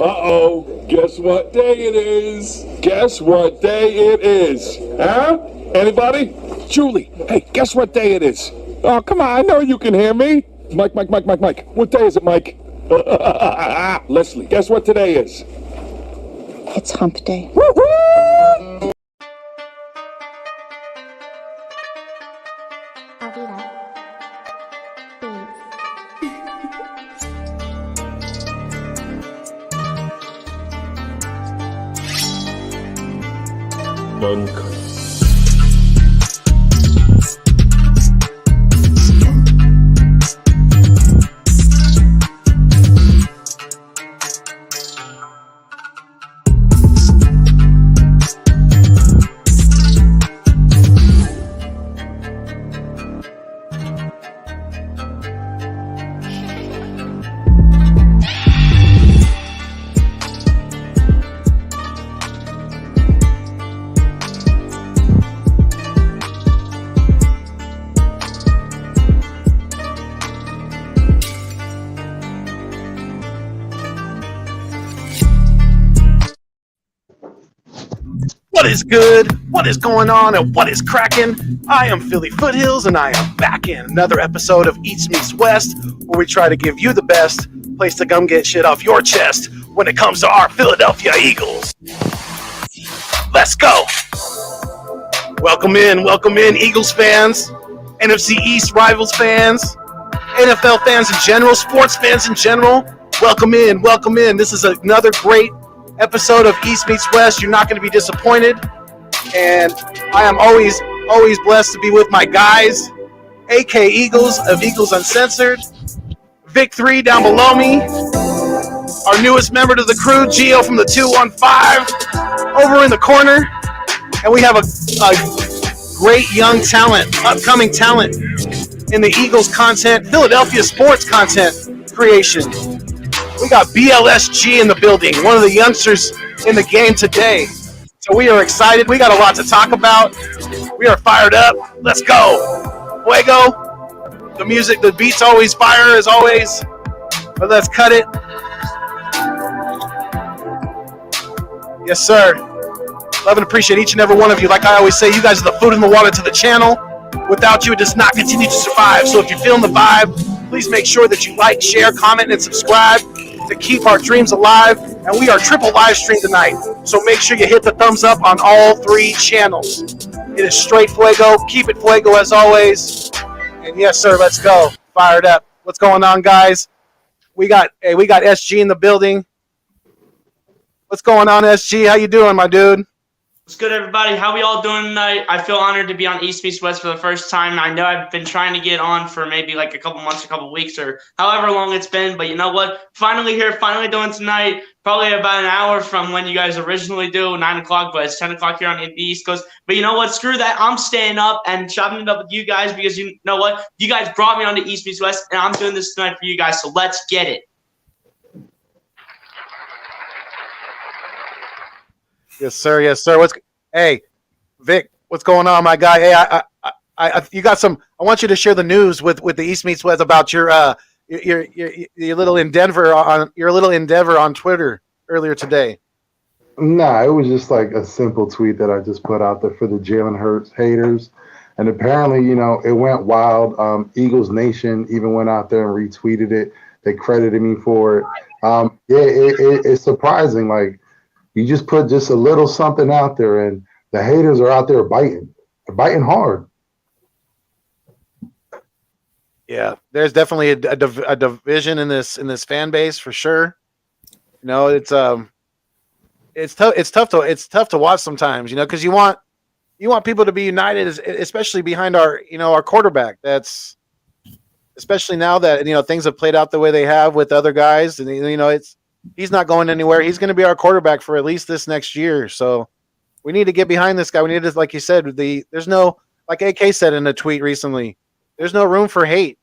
Uh-oh, guess what day it is? Guess what day it is? Huh? Anybody? Julie, hey, guess what day it is? Oh, come on, I know you can hear me. Mike. What day is it, Mike? Leslie, guess what today is? It's hump day. Woo-hoo! Monk. What is good? What is going on? And what is cracking? I am Philly Foothills, and I am back in another episode of East Meets West, where we try to give you the best place to come get shit off your chest when it comes to our Philadelphia Eagles. Let's go. Welcome in, Eagles fans, NFC East Rivals fans, NFL fans in general, sports fans in general. Welcome in. This is another great episode of East Meets West. You're not going to be disappointed, and I am always blessed to be with my guys, AK Eagles of Eagles Uncensored, Vic 3 down below me, our newest member to the crew, Gio from the 215 over in the corner, and we have a great young talent, upcoming talent in the Eagles content, Philadelphia sports content creation. We got BLSG in the building, one of the youngsters in the game today. So we are excited. We got a lot to talk about. We are fired up. Let's go. Fuego. The music, the beats always fire as always. But let's cut it. Yes, sir. Love and appreciate each and every one of you. Like I always say, you guys are the food and the water to the channel. Without you, it does not continue to survive. So if you're feeling the vibe, please make sure that you like, share, comment, and subscribe to keep our dreams alive. And we are triple live stream tonight, so make sure you hit the thumbs up on all three channels. It is straight fuego. Keep it fuego as always. And yes, sir, let's go. Fired up. What's going on, guys? We got SG in the building. What's going on, SG? How you doing, my dude? What's good, everybody? How we all doing tonight? I feel honored to be on East Meets West for the first time. I know I've been trying to get on for maybe like a couple months, a couple weeks, or however long it's been. But you know what? Finally here, finally doing tonight. Probably about an hour from when you guys originally do, 9 o'clock, but it's 10 o'clock here on the East Coast. But you know what? Screw that. I'm staying up and chopping it up with you guys because you know what? You guys brought me on to East Meets West, and I'm doing this tonight for you guys. So let's get it. Yes, sir. Yes, sir. Hey, Vic, what's going on, my guy? Hey, you got some. I want you to share the news with the East Meets West about your little endeavor on Twitter earlier today. Nah, it was just like a simple tweet that I just put out there for the Jalen Hurts haters, and apparently, it went wild. Eagles Nation even went out there and retweeted it. They credited me for it. It's surprising. Like, you just put just a little something out there, and the haters are out there biting. They're biting hard. Yeah, there's definitely a division in this fan base for sure. It's tough to watch sometimes, because you want people to be united, especially behind our quarterback. That's especially now that things have played out the way they have with other guys, and he's not going anywhere. He's going to be our quarterback for at least this next year. So we need to get behind this guy. We need to, like you said, there's no, like AK said in a tweet recently, there's no room for hate.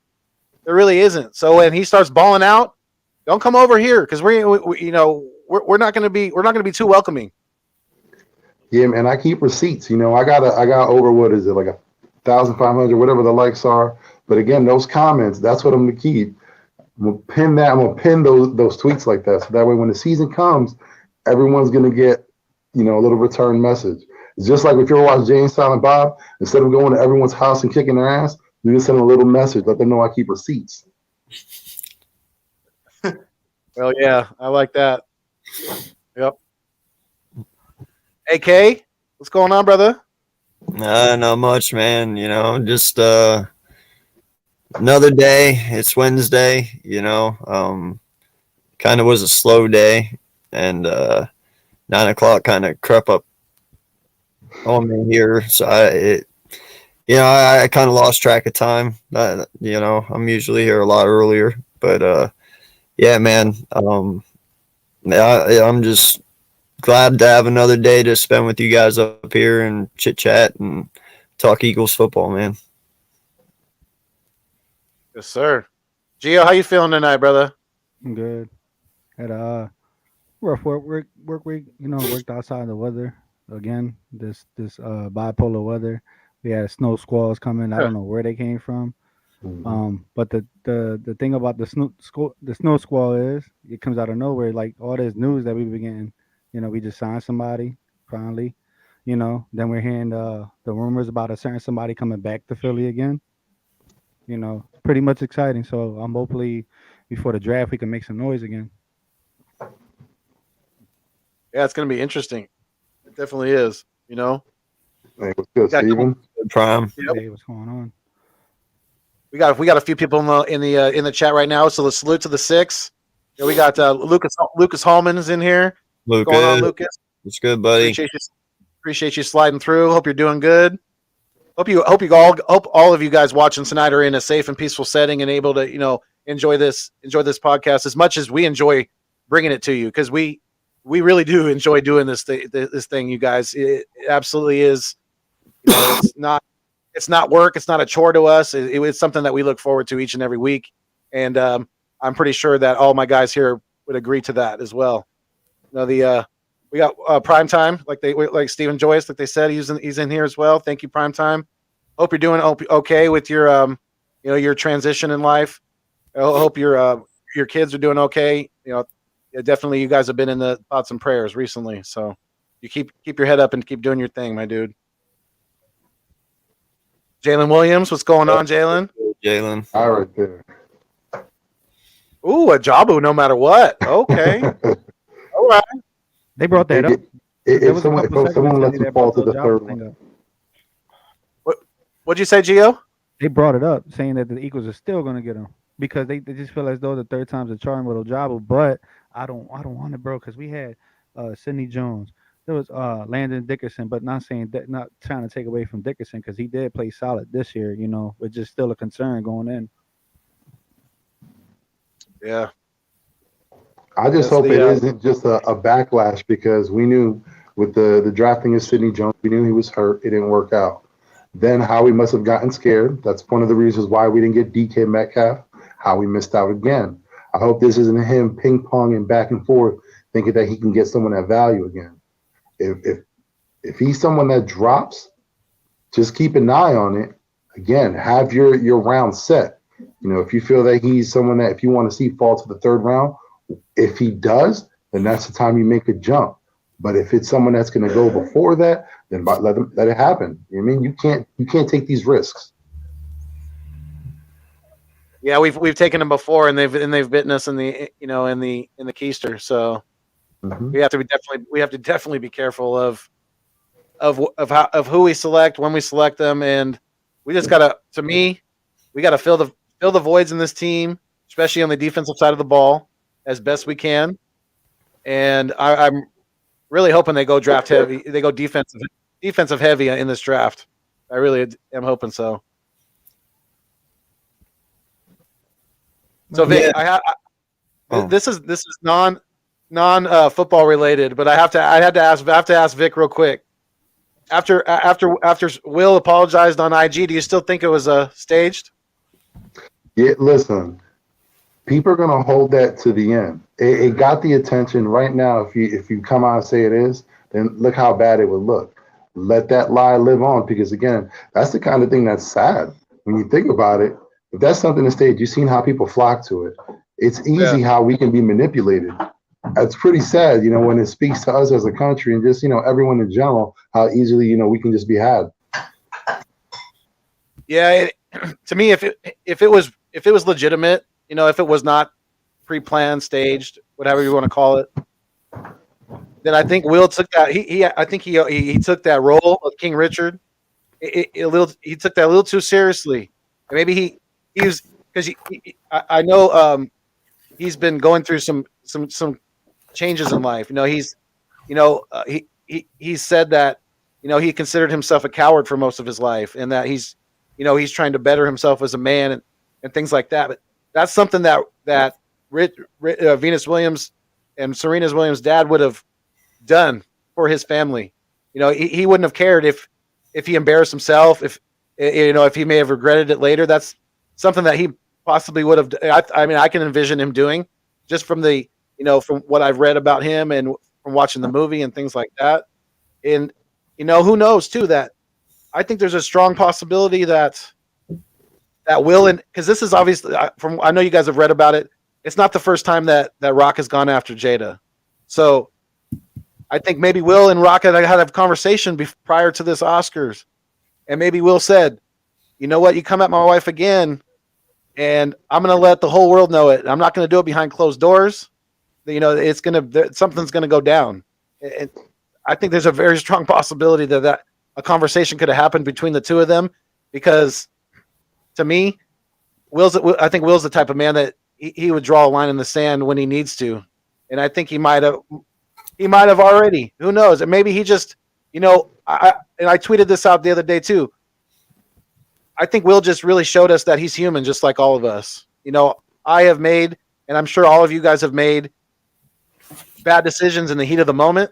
There really isn't. So when he starts balling out, don't come over here because we're not going to be too welcoming. Yeah, and I keep receipts. I got over, what is it, like 1,500, whatever the likes are. But again, those comments, that's what I'm going to keep. I'm gonna pin that. I'm gonna pin those tweets like that, so that way when the season comes, everyone's gonna get a little return message. It's just like if you ever watch Jay and Silent Bob, instead of going to everyone's house and kicking their ass, you just send a little message, let them know I keep receipts. Well, yeah, I like that. Yep. AK, what's going on, brother? Not much, man. Just another day. It's Wednesday. Kind of was a slow day, and 9 o'clock kind of crept up on me here. So I kind of lost track of time. I'm usually here a lot earlier, but yeah, man. I'm just glad to have another day to spend with you guys up here and chit chat and talk Eagles football, man. Yes, sir. Gio, how you feeling tonight, brother? I'm good. Had a rough work week. Worked outside the weather again. This bipolar weather. We had snow squalls coming. I don't know where they came from. But the thing about the snow squall is it comes out of nowhere. Like all this news that we've been getting. We just signed somebody finally. Then we're hearing the rumors about a certain somebody coming back to Philly again. Pretty much exciting. So I'm hopefully before the draft we can make some noise again. Yeah, it's going to be interesting. It definitely is. Hey, what's good, Steven? Prime. Yep. Hey, what's going on? We got a few people in the chat right now. So let's salute to the six. Yeah, we got Lucas Hallman is in here. Lucas. What's going on, Lucas? What's good, buddy? Appreciate you sliding through. Hope you're doing good. Hope all of you guys watching tonight are in a safe and peaceful setting and able to enjoy this podcast as much as we enjoy bringing it to you, because we really do enjoy doing this thing, you guys. It absolutely is. It's not work. It's not a chore to us. It's something that we look forward to each and every week, and I'm pretty sure that all my guys here would agree to that as well. We got Primetime, like Stephen Joyce, like they said, he's in here as well. Thank you, Primetime. Hope you're doing okay with your your transition in life. I hope your kids are doing okay. Definitely you guys have been in the thoughts and prayers recently. So you keep your head up and keep doing your thing, my dude. Jalen Williams, what's going on, Jalen? Jalen. All right there. Ooh, a Jabu no matter what. Okay. All right. They brought that up. If someone lets you fall to the third one. What'd you say, Gio? They brought it up, saying that the Eagles are still going to get him because they just feel as though the third time's a charm with Ojabo. But I don't want it, bro, because we had Sidney Jones. There was Landon Dickerson, but not trying to take away from Dickerson because he did play solid this year. But just still a concern going in. Yeah. I just hope it isn't just a backlash, because we knew with the drafting of Sidney Jones, we knew he was hurt. It didn't work out. Then Howie must have gotten scared. That's one of the reasons why we didn't get DK Metcalf. Howie missed out again. I hope this isn't him ping-ponging back and forth, thinking that he can get someone at value again. If he's someone that drops, just keep an eye on it. Again, have your round set. If you feel that he's someone that if you want to see fall to the third round, if he does, then that's the time you make a jump. But if it's someone that's going to go before that, then let it happen. You know what I mean? You can't take these risks. Yeah, we've taken them before, and they've bitten us in the in the keister. So we have to definitely be careful of who we select, when we select them, and we just gotta. To me, we gotta fill the voids in this team, especially on the defensive side of the ball, as best we can. And I'm really hoping they go draft heavy. They go defensive heavy in this draft. I really am hoping so. So Vic, this is non football related, but I have to ask Vic real quick. After Will apologized on IG, do you still think it was staged? Yeah, listen. People are gonna hold that to the end. It got the attention right now. If you come out and say it is, then look how bad it would look. Let that lie live on, because again, that's the kind of thing that's sad when you think about it. If that's something to stage, you've seen how people flock to it. It's easy how we can be manipulated. It's pretty sad, when it speaks to us as a country and just, everyone in general, how easily, we can just be had. Yeah, to me, if it was legitimate, if it was not pre-planned, staged, whatever you want to call it, then I think Will took that. I think he took that role of King Richard. He took that a little too seriously. And maybe he was because I know he's been going through some changes in life. He said that he considered himself a coward for most of his life, and that he's trying to better himself as a man and things like that. But that's something that Venus Williams and Serena's Williams' dad would have done for his family. He wouldn't have cared if he embarrassed himself, if he may have regretted it later. That's something that he possibly would have. I mean, I can envision him doing just from the from what I've read about him and from watching the movie and things like that. And who knows too, that I think there's a strong possibility that Will, and because this is obviously from I know you guys have read about it. It's not the first time that Rock has gone after Jada. So I think maybe Will and Rock had a conversation prior to this Oscars, and maybe Will said, "You know what? You come at my wife again, and I'm going to let the whole world know it. I'm not going to do it behind closed doors. Something's going to go down." And I think there's a very strong possibility that a conversation could have happened between the two of them, because to me, I think Will's the type of man that he would draw a line in the sand when he needs to, and I think he might have already. Who knows? And maybe he just, I tweeted this out the other day too. I think Will just really showed us that he's human, just like all of us. I have made, and I'm sure all of you guys have made, bad decisions in the heat of the moment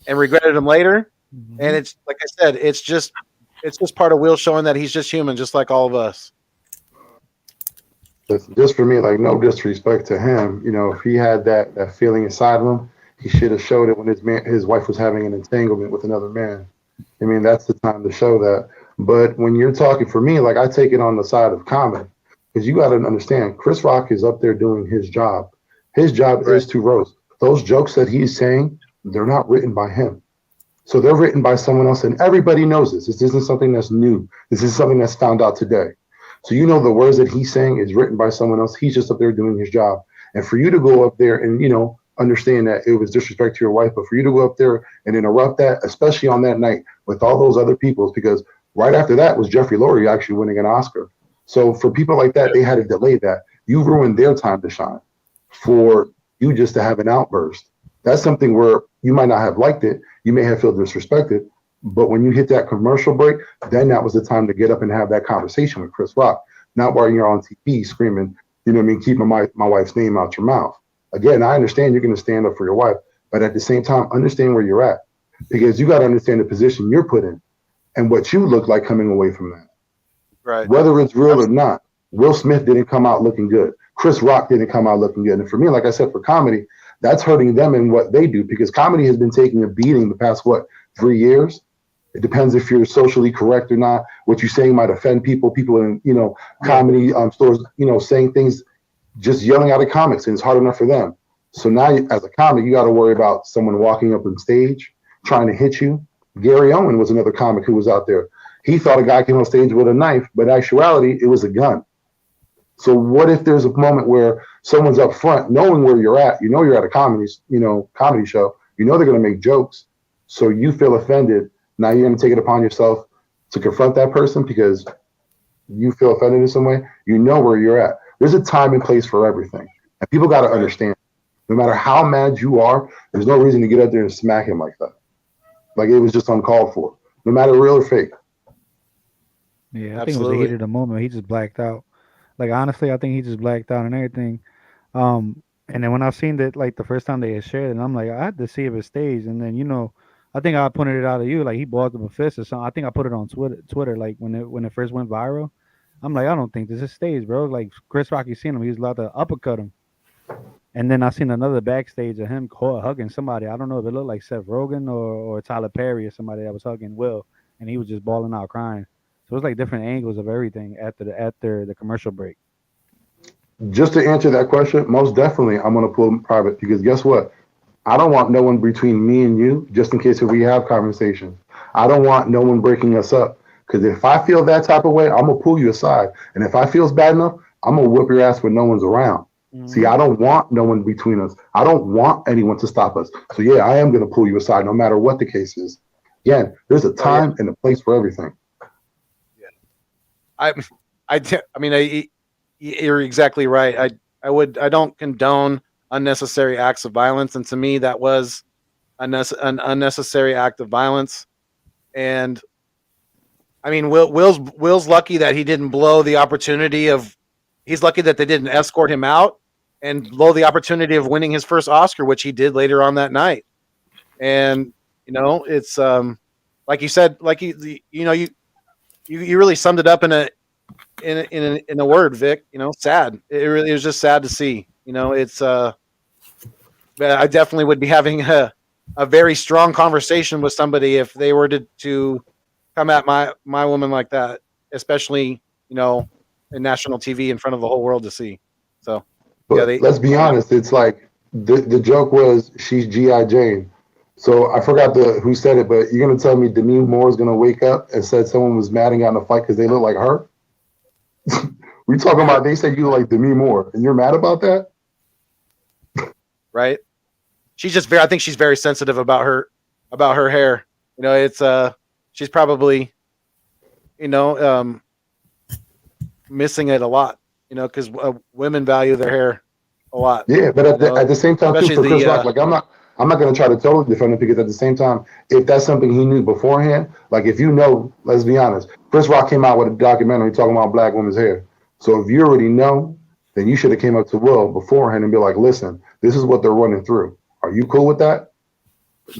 and regretted them later. Mm-hmm. And it's like I said, it's just part of Will showing that he's just human, just like all of us. Just for me, like, no disrespect to him, if he had that feeling inside of him, he should have showed it when his wife was having an entanglement with another man. I mean, that's the time to show that. But when you're talking, for me, like, I take it on the side of comedy, because you got to understand, Chris Rock is up there doing his job. His job is to roast. Those jokes that he's saying, they're not written by him. So they're written by someone else, and everybody knows this. This isn't something that's new. This is something that's found out today. So the words that he's saying is written by someone else. He's just up there doing his job. And for you to go up there and, understand that it was disrespect to your wife, but for you to go up there and interrupt that, especially on that night with all those other people, because right after that was Jeffrey Lurie actually winning an Oscar. So for people like that, they had to delay that. You ruined their time to shine for you just to have an outburst. That's something where you might not have liked it. You may have felt disrespected. But when you hit that commercial break, then that was the time to get up and have that conversation with Chris Rock, not while you're on TV screaming, keep my wife's name out your mouth. Again, I understand you're going to stand up for your wife, but at the same time, understand where you're at, because you got to understand the position you're put in and what you look like coming away from that. Right. Whether it's real or not, Will Smith didn't come out looking good. Chris Rock didn't come out looking good. And for me, like I said, for comedy, that's hurting them in what they do, because comedy has been taking a beating the past, 3 years? It depends if you're socially correct or not. What you're saying might offend people. People in, comedy stores, saying things, just yelling out of comics, and it's hard enough for them. So now, as a comic, you got to worry about someone walking up on stage trying to hit you. Gary Owen was another comic who was out there. He thought a guy came on stage with a knife, but in actuality, it was a gun. So what if there's a moment where someone's up front, knowing where you're at, you're at a comedy show, they're going to make jokes, so you feel offended. Now you're going to take it upon yourself to confront that person because you feel offended in some way. You know where you're at. There's a time and place for everything. And people got to understand, no matter how mad you are, there's no reason to get up there and smack him like that. Like it was just uncalled for, no matter real or fake. Yeah, I think it was the heat of the moment. He just blacked out. Like, honestly, I think he just blacked out and everything. And then when I seen that, like, the first time they had shared it, I'm like, I had to see if it stays. And then, I think I pointed it out to you, like he balled up a fist or something. I think I put it on Twitter, like when it first went viral. I'm like, I don't think this is staged, bro. Like Chris Rock, you seen him, he was allowed to uppercut him. And then I seen another backstage of him hugging somebody. I don't know if it looked like Seth Rogen or Tyler Perry or somebody that was hugging Will, and he was just bawling out crying. So it was like different angles of everything after the commercial break. Just to answer that question, most definitely I'm gonna pull private because guess what? I don't want no one between me and you, just in case if we have conversations. I don't want no one breaking us up. Because if I feel that type of way, I'm gonna pull you aside. And if I feel it's bad enough, I'm gonna whip your ass when no one's around. See, I don't want no one between us. I don't want anyone to stop us. So yeah, I am gonna pull you aside no matter what the case is. Again, there's a time and a place for everything. You're exactly right. I don't condone unnecessary acts of violence, and to me, that was an unnecessary act of violence. And I mean, Will's lucky that he didn't blow the opportunity of. He's lucky that they didn't escort him out and blow the opportunity of winning his first Oscar, which he did later on that night. And it's like you said, like you really summed it up in a word, Vic. Sad. It was just sad to see. It's I definitely would be having a very strong conversation with somebody if they were to come at my woman like that, especially in national TV in front of the whole world to see. So, but let's be honest. It's like the joke was she's G.I. Jane. So I forgot who said it, but you're gonna tell me Demi Moore is gonna wake up and said someone was mad and got in a fight because they look like her? We talking about they said you look like Demi Moore and you're mad about that? Right? She's just I think she's very sensitive about her hair. It's she's probably missing it a lot, because women value their hair a lot. Yeah, but at the same time, too, for Chris Rock, like I'm not going to try to totally defend it because at the same time, if that's something he knew beforehand, like if let's be honest, Chris Rock came out with a documentary talking about black women's hair. So if you already know, then you should have came up to Will beforehand and be like, listen, this is what they're running through. Are you cool with that?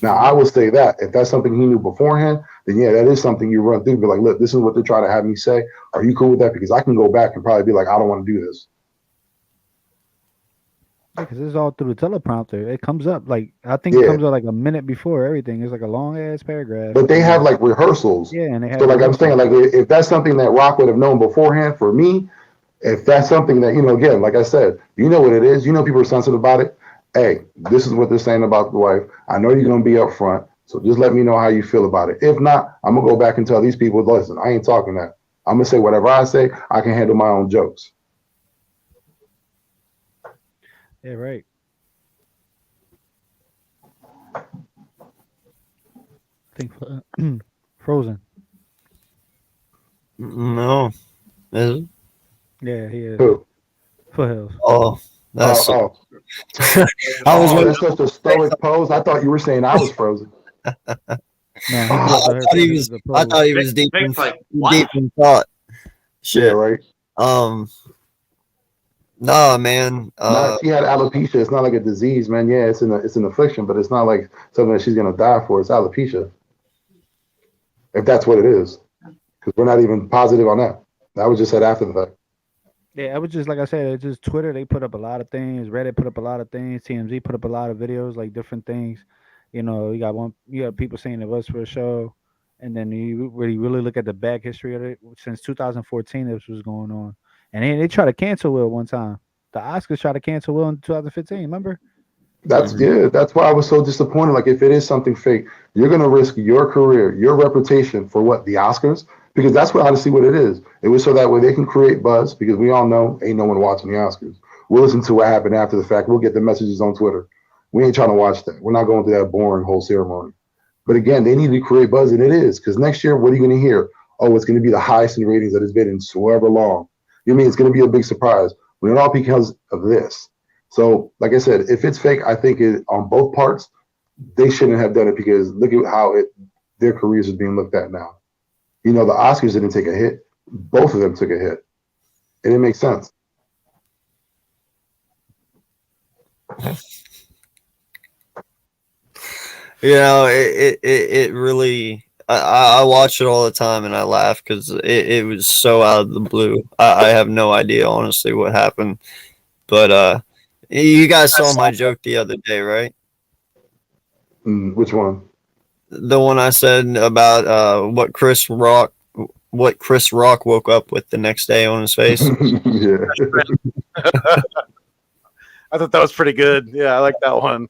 Now, I would say that if that's something he knew beforehand, then yeah, that is something you run through. Be like, look, this is what they're trying to have me say. Are you cool with that? Because I can go back and probably be like, I don't want to do this. Because it's all through the teleprompter. It comes up it comes up like a minute before everything. It's like a long ass paragraph. But they have like rehearsals. Yeah, and they have. So like I'm saying, like if that's something that Rock would have known beforehand, for me, if that's something that again, like I said, what it is. People are sensitive about it. Hey, this is what they're saying about the wife. I know you're gonna be up front, so just let me know how you feel about it. If not, I'm gonna go back and tell these people, listen, I ain't talking that. I'm gonna say whatever I say. I can handle my own jokes. Yeah, right. I think Frozen. No. Is it? Yeah, he is. Who? Foothills. Oh, that's. I was that's such a stoic pose. I thought you were saying I was frozen. No, I thought he was deep in thought. Shit. Yeah, right. Nah, man. She had alopecia. It's not like a disease, man. Yeah, it's an affliction, but it's not like something that she's gonna die for. It's alopecia, if that's what it is, because we're not even positive on that. That was just said after the fact. Yeah, it was just like I said. It's just Twitter. They put up a lot of things. Reddit put up a lot of things. TMZ put up a lot of videos, like different things. You got people saying it was for a show, and then you really look at the back history of it since 2014. This was going on. And they tried to cancel Will one time. The Oscars tried to cancel Will in 2015. Remember? That's why I was so disappointed. Like, if it is something fake, you're gonna risk your career, your reputation for what? The Oscars? Because that's honestly what it is. It was so that way they can create buzz. Because we all know ain't no one watching the Oscars. We'll listen to what happened after the fact. We'll get the messages on Twitter. We ain't trying to watch that. We're not going through that boring whole ceremony. But again, they need to create buzz, and it is. Because next year, what are you gonna hear? Oh, it's gonna be the highest in ratings that it's been in so ever long. You mean it's going to be a big surprise? When it all because of this. So, like I said, if it's fake, I think on both parts, they shouldn't have done it because look at how their careers is being looked at now. The Oscars didn't take a hit. Both of them took a hit. And it makes sense. It really... I watch it all the time and I laugh because it was so out of the blue. I have no idea, honestly, what happened. But you guys saw my joke the other day, right? Which one? The one I said about what Chris Rock what Chris Rock woke up with the next day on his face. Yeah. I thought that was pretty good. Yeah, I like that one.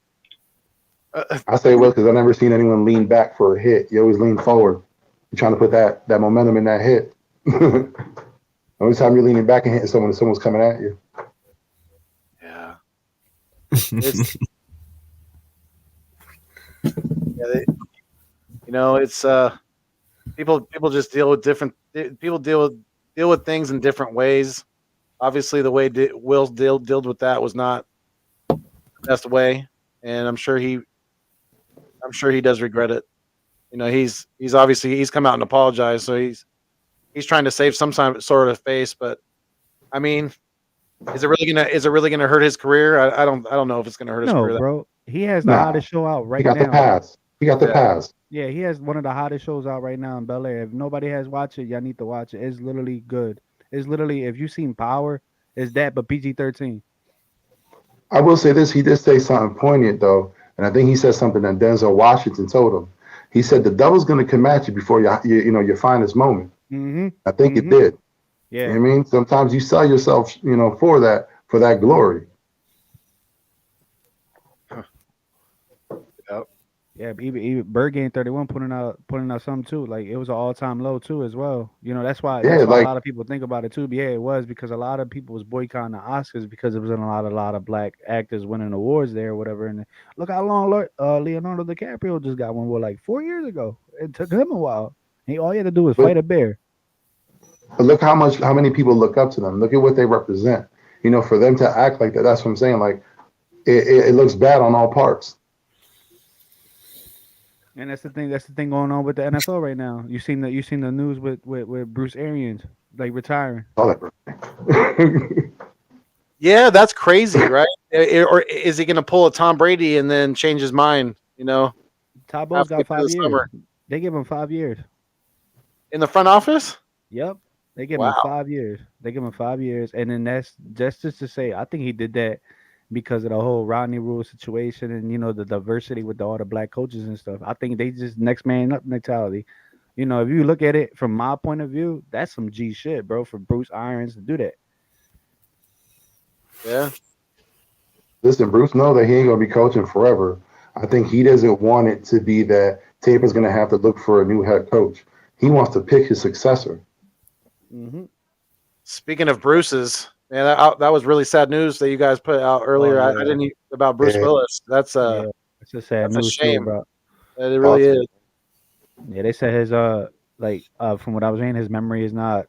I say well because I've never seen anyone lean back for a hit. You always lean forward. You're trying to put that momentum in that hit. Only time you're leaning back and hitting someone's coming at you. Yeah. It's, it's people just deal with different people deal with things in different ways. Obviously, the way Will's dealt with that was not the best way, and I'm sure he does regret it. He's obviously come out and apologized, so he's trying to save some sort of face. But I mean, is it really gonna hurt his career? I don't know if it's gonna hurt his career. No, bro. He has the hottest show out right now. He got the pass. He got the pass. Yeah, he has one of the hottest shows out right now in Bel Air. If nobody has watched it, y'all need to watch it. It's literally good. It's literally, if you've seen Power, it's that, but PG-13. I will say this. He did say something poignant, though. And I think he said something that Denzel Washington told him. He said, the devil's going to come at you before your finest moment. Mm-hmm. I think it did. Yeah. You know what I mean? Sometimes you sell yourself, for that glory. Yeah, even Bird Game 31 putting out something too. Like it was an all-time low too as well. That's why a lot of people think about it too. But yeah, it was because a lot of people was boycotting the Oscars because it was in a lot of black actors winning awards there or whatever. And look how long Leonardo DiCaprio just got one, like 4 years ago. It took him a while. All he had to do was fight a bear. But look how many people look up to them. Look at what they represent. For them to act like that, that's what I'm saying. Like it looks bad on all parts. And that's the thing going on with the NFL right now. You seen the news with Bruce Arians like retiring. All that. Yeah, that's crazy, right? Or is he going to pull a Tom Brady and then change his mind? Todd Bowles got 5 years. Summer. They give him 5 years in the front office. Yep, they give him 5 years. They give him 5 years, and then that's just to say, I think he did that because of the whole Rodney Rule situation and the diversity with all the black coaches and stuff. I think they just next man up mentality. If you look at it from my point of view, that's some G shit, bro, for Bruce Arians to do that. Yeah. Listen, Bruce knows that he ain't gonna be coaching forever. I think he doesn't want it to be that Tampa's gonna have to look for a new head coach. He wants to pick his successor. Mm-hmm. Speaking of Bruce's, man, that was really sad news that you guys put out earlier. I didn't about Bruce Willis. That's it's a sad news. A shame. Too, bro. It really is. Yeah, they said his from what I was reading, his memory is not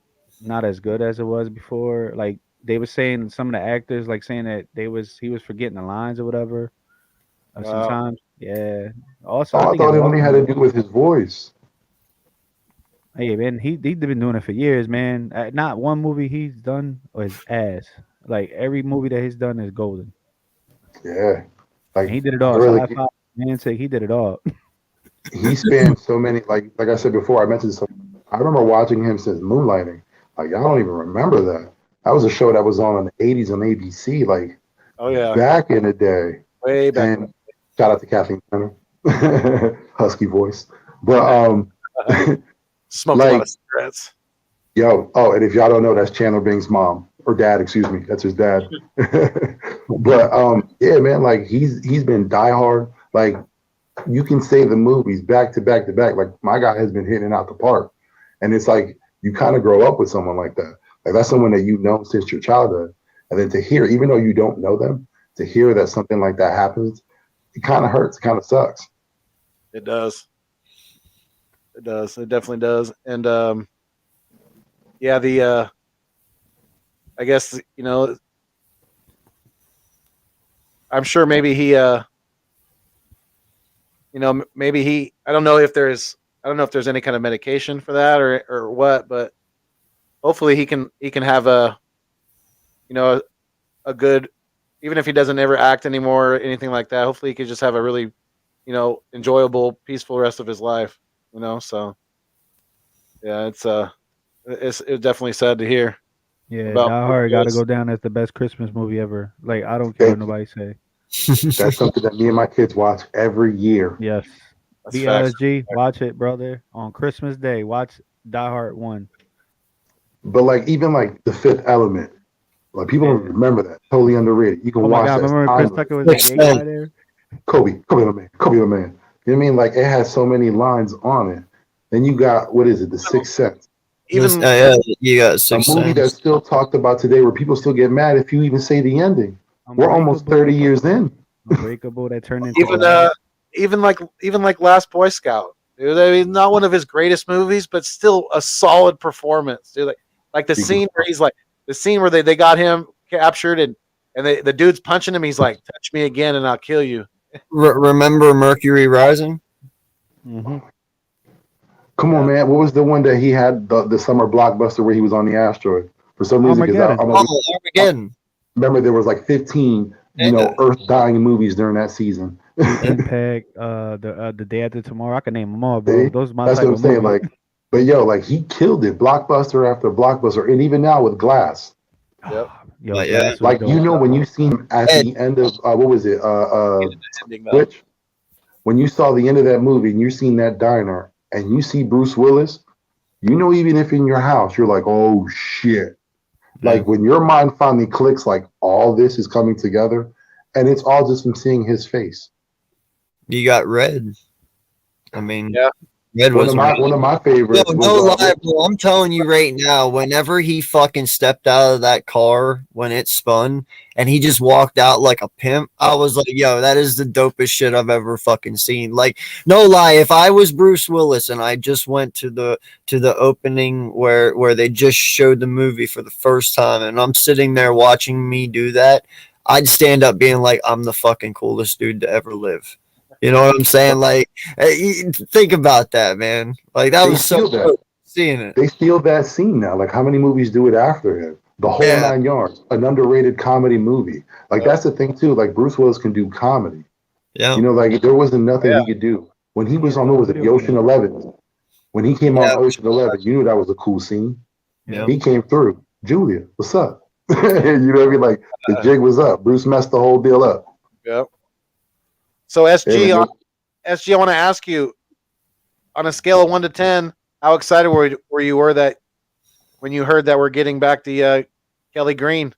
as good as it was before. Like they were saying, some of the actors saying that he was forgetting the lines or whatever. Sometimes, yeah. Also, I thought it only had to do with his voice. Hey man, he's been doing it for years, man. Not one movie he's done was ass. Like every movie that he's done is golden. Yeah, and he did it all. Really, he did it all. He spanned so many. Like I said before, I mentioned something. I remember watching him since Moonlighting. Like y'all don't even remember that. That was a show that was on in the '80s on ABC. Like, oh yeah, back in the day. Way back. And shout out to Kathleen Turner, husky voice. But smoked a lot of cigarettes. And if y'all don't know, that's Chandler Bing's mom or dad. Excuse me, that's his dad. But yeah, man, like he's been diehard. Like you can say the movies back to back to back. Like my guy has been hitting out the park, and it's like you kind of grow up with someone like that. Like that's someone that you've known since your childhood, and then to hear, even though you don't know them, to hear that something like that happens, it kind of hurts. It kind of sucks. It does. It does. It definitely does. And I guess I'm sure maybe he maybe he I don't know if there's any kind of medication for that or what, but hopefully he can have a good, even if he doesn't ever act anymore or anything like that, hopefully he could just have a really enjoyable, peaceful rest of his life. So yeah, it's definitely sad to hear. Yeah, Die Hard got to go down as the best Christmas movie ever. Like I don't care what nobody say. That's something that me and my kids watch every year. Yes, BLSG, watch it, brother. On Christmas Day, watch Die Hard 1. But like even like The Fifth Element, like people don't remember that. Totally underrated. You can Oh my watch god, that. remember when Chris Timeless. Tucker was the gay guy there? Kobe the man, Kobe the man. You know what I mean? Like it has so many lines on it. Then you got what is it? The Sixth Sense. Even you got A Six movie Sense. that's still talked about today where people still get mad if you even say the ending. We're almost Unbreakable. 30 years in. Unbreakable that turned into even Glass. even like Last Boy Scout. Dude, I mean, not one of his greatest movies, but still a solid performance. Dude, like the scene where he's like the scene where they got him captured and the dude's punching him. He's like, "Touch me again and I'll kill you." Remember Mercury Rising? Mm-hmm. Come on, man. What was the one that he had the summer blockbuster where he was on the asteroid? For some reason, because Armageddon. remember there was like 15, Earth-dying movies during that season. Deep Impact, the Day After Tomorrow. I can name them all, bro. See? Those are my That's type what I'm of saying. movies. Like, but like he killed it, blockbuster after blockbuster, and even now with Glass. Yep. Yo, But Glass was Like dope. when you see him at the end of what was it? Which when you saw the end of that movie and you seen that diner and you see Bruce Willis, even if in your house you're like, oh shit. Like when your mind finally clicks, like all this is coming together, and it's all just from seeing his face. You got Red. I mean, Yeah. Red was one of my favorites. No lie, bro. I'm telling you right now, whenever he fucking stepped out of that car when it spun and he just walked out like a pimp, I was like, yo, that is the dopest shit I've ever fucking seen. Like, no lie, if I was Bruce Willis and I just went to the opening where they just showed the movie for the first time and I'm sitting there watching me do that, I'd stand up being like, I'm the fucking coolest dude to ever live. You know what I'm saying? Like, think about that, man. Like, that was so cool seeing it. They steal that scene now. Like, how many movies do it after him? The whole 9 yards. An underrated comedy movie. Like, that's the thing, too. Like, Bruce Willis can do comedy. Yeah. Like, there wasn't nothing he could do. When he was on, what was it, the Ocean 11? When he came on Ocean 11, you knew that was a cool scene. Yeah. He came through. Julia, what's up? You know what I mean? Like, the jig was up. Bruce messed the whole deal up. Yep. So SG, I want to ask you, on a scale of 1 to 10, how excited were you that when you heard that we're getting back the Kelly Green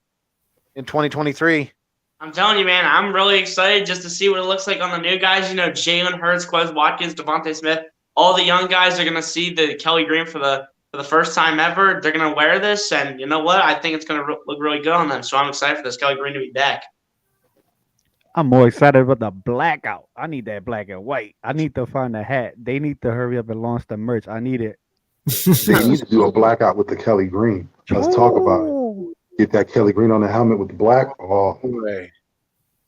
in 2023? I'm telling you, man, I'm really excited just to see what it looks like on the new guys. Jalen Hurts, Quez Watkins, Devontae Smith, all the young guys are going to see the Kelly Green for the first time ever. They're going to wear this, and you know what? I think it's going to look really good on them. So I'm excited for this Kelly Green to be back. I'm more excited about the blackout. I need that black and white. I need to find a hat. They need to hurry up and launch the merch. I need it. They need to do a blackout with the Kelly Green. Let's talk about it. Get that Kelly Green on the helmet with the black. Oh,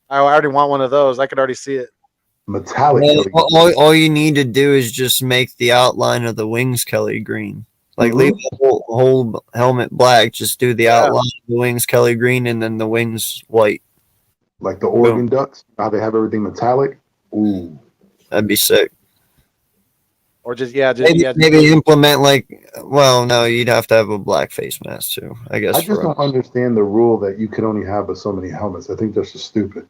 I already want one of those. I could already see it. Metallic. Well, all you need to do is just make the outline of the wings Kelly Green. Like leave the whole helmet black. Just do the outline of the wings Kelly Green and then the wings white. Like the Oregon Ducks, how they have everything metallic. Ooh, that'd be sick. Or maybe implement no, you'd have to have a black face mask too. I guess. I just don't understand the rule that you can only have so many helmets. I think that's just stupid.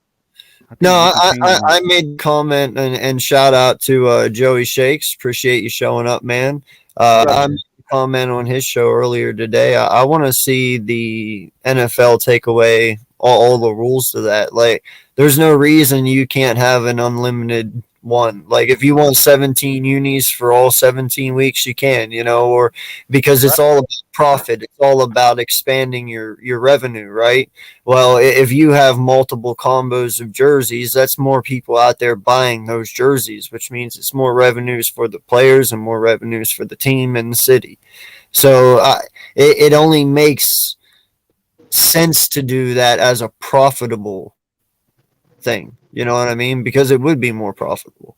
No, I made a comment and shout out to Joey Shakes. Appreciate you showing up, man. I made a comment on his show earlier today. I want to see the NFL take away all the rules to that. Like, there's no reason you can't have an unlimited one. Like, if you want 17 unis for all 17 weeks, you can, or because it's all about profit. It's all about expanding your revenue, right? Well, if you have multiple combos of jerseys, that's more people out there buying those jerseys, which means it's more revenues for the players and more revenues for the team and the city. So it only makes sense to do that as a profitable thing. You know what I mean? Because it would be more profitable.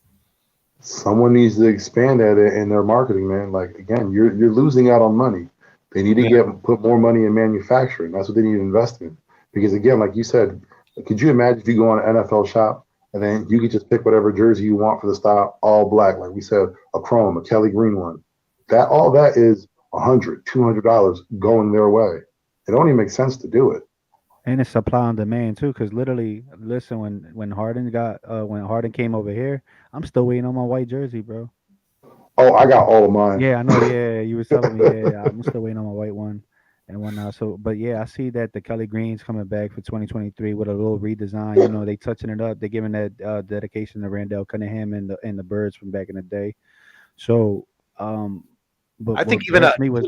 Someone needs to expand at it in their marketing, man. Like, again, you're losing out on money. They need to put more money in manufacturing. That's what they need to invest in. Because again, like you said, could you imagine if you go on an NFL shop and then you could just pick whatever jersey you want for the style, all black, like we said, a chrome, a Kelly Green one. All that is $100, $200 going their way. It only makes sense to do it. And it's supply and demand too, because literally, listen, when Harden came over here, I'm still waiting on my white jersey, bro. Oh, I got all of mine. Yeah, I know. Yeah, you were telling me. Yeah, I'm still waiting on my white one. and whatnot. So, but yeah, I see that the Kelly Green's coming back for 2023 with a little redesign. You know, they touching it up. They're giving that dedication to Randall Cunningham and the Birds from back in the day. So, but I think what even impressed me was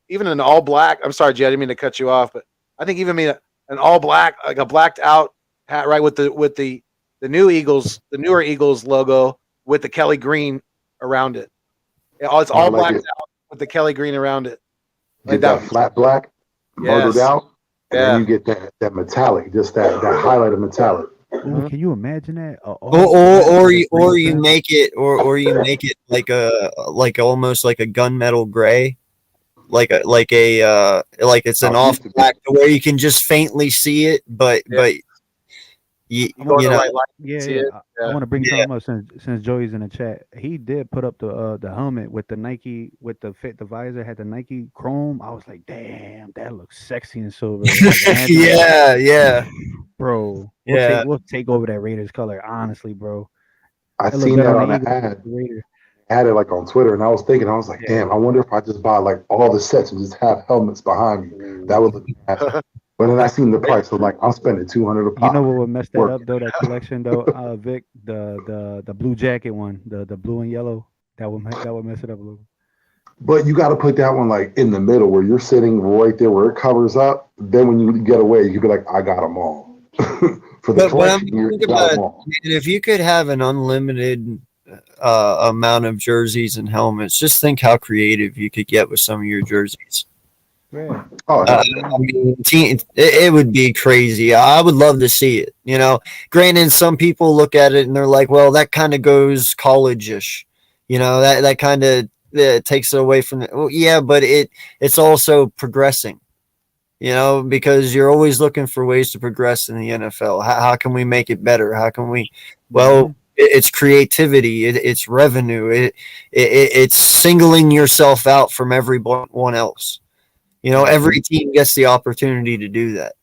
even an all black. I'm sorry, Jay, I didn't mean to cut you off, but I think even an all black, like a blacked out hat, right, with the new Eagles, the newer Eagles logo with the Kelly Green around it. It's I all like blacked it. out with the Kelly Green around it. Like Get that flat black, murdered Yes. out, and then Yeah. you get that metallic, just that highlight of metallic. Yo, can you imagine that? Or you make it like almost like a gunmetal gray, like it's an Oh, it off used to be. black where you can just faintly see it, but Yeah. you You go in you the know right light, Yeah, see yeah. it. I Yeah. want to bring something up since Joey's in the chat. He did put up the helmet with the Nike with the visor had the Nike chrome. I was like, damn, that looks sexy and silver. Like imagine that, yeah bro. yeah. We'll take over that Raiders color. Honestly, bro, I it looked seen better that on the on the Eagles than ad. the Raiders. Had it like on Twitter, and I was thinking, I was like, Yeah. damn, I wonder if I just buy like all the sets and just have helmets behind me. That would look nasty. But then I seen the price, I'm like, I'm spending 200 a pop. You know what would mess that Work up though? That collection though, Vic, the blue jacket one, the blue and yellow. That would mess it up a little. But you got to put that one like in the middle where you're sitting right there where it covers up. Then when you get away, you can be like, I got them all. For the But I collection, mean, you think got about them it. all. If you could have an unlimited amount of jerseys and helmets, just think how creative you could get with some of your jerseys. Yeah. Oh, I mean, it would be crazy. I would love to see it. You know, granted, some people look at it and they're like, "Well, that kind of goes college-ish." You know, that kind of takes it away from it. Well, yeah, but it's also progressing. You know, because you're always looking for ways to progress in the NFL. How can we make it better? How can we? Well, it's creativity. It's revenue. It's singling yourself out from everyone else. You know, every team gets the opportunity to do that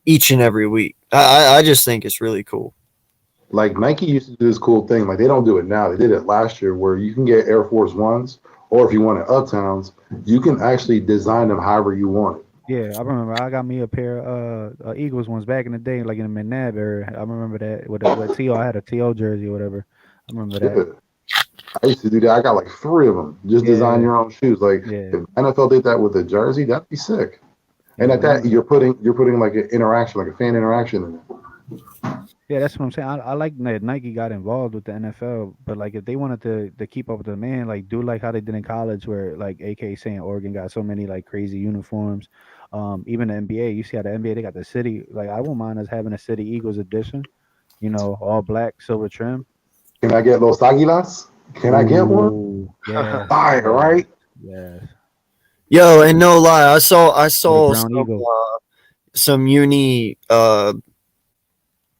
each and every week. I just think it's really cool. like Nike used to do this cool thing. Like they don't do it now. They did it last year where you can get Air Force Ones, or if you want it Uptowns, you can actually design them however you want it. Yeah, I remember I got me a pair of Eagles ones back in the day, like in the McNabb era. I remember that with TO. I had a TO jersey or whatever. I remember that. Yeah. I used to do that. I got like 3 of them. Just design your own shoes. Like Yeah. if NFL did that with a jersey, that'd be sick. And Yeah, at that, you're putting like an interaction, like a fan interaction in it. Yeah, that's what I'm saying. I like that Nike got involved with the NFL, but like if they wanted to keep up with the demand, like do like how they did in college, where like AK saying Oregon got so many like crazy uniforms. Even the NBA, you see how the NBA they got the city. Like I won't mind us having a City Eagles edition. You know, all black, silver trim. Can I get Los Aguilas? Can I get one? Ooh, yeah, Fire, right? yes. Yo, and no lie, I saw brown eagle. some uni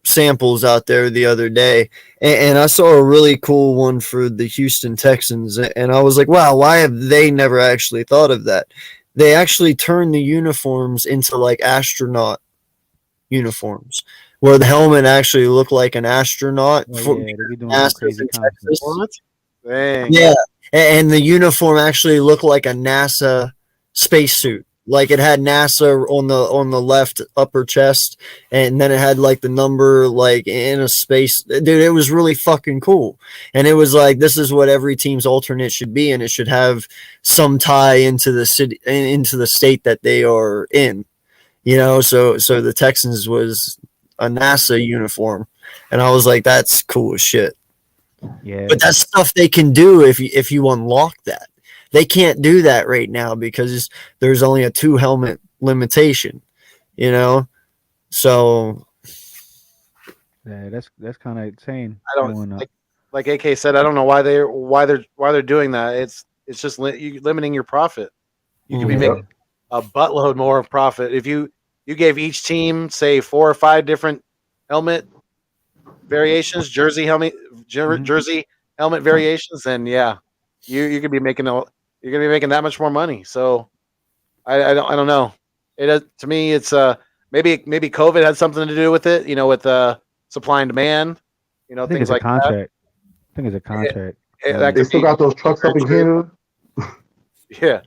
samples out there the other day, and I saw a really cool one for the Houston Texans, and I was like, wow, why have they never actually thought of that? They actually turned the uniforms into like astronaut uniforms, where the helmet actually looked like an astronaut. Oh, yeah, they be doing some crazy concepts. What? Dang. Yeah, and the uniform actually looked like a NASA spacesuit. Like it had NASA on the left upper chest, and then it had like the number like in a space. Dude, it was really fucking cool. And it was like this is what every team's alternate should be, and it should have some tie into the city, into the state that they are in. You know, so the Texans was a NASA uniform, and I was like, that's cool as shit. Yeah, But that's stuff they can do if you unlock that. They can't do that right now because there's only a 2 helmet limitation, you know. So yeah, that's kind of insane. I don't like AK said. I don't know why they're doing that. It's just you limiting your profit. You could be making a buttload more of profit if you gave each team say 4 or 5 different helmet variations, jersey helmet variations. Then yeah, you could be making you're gonna be making that much more money. So I don't know. It is, to me, it's maybe COVID had something to do with it. You know, with supply and demand. You know, I think things it's a like contract. I think it's a contract. that. They still got those trucks up in Canada. Yeah,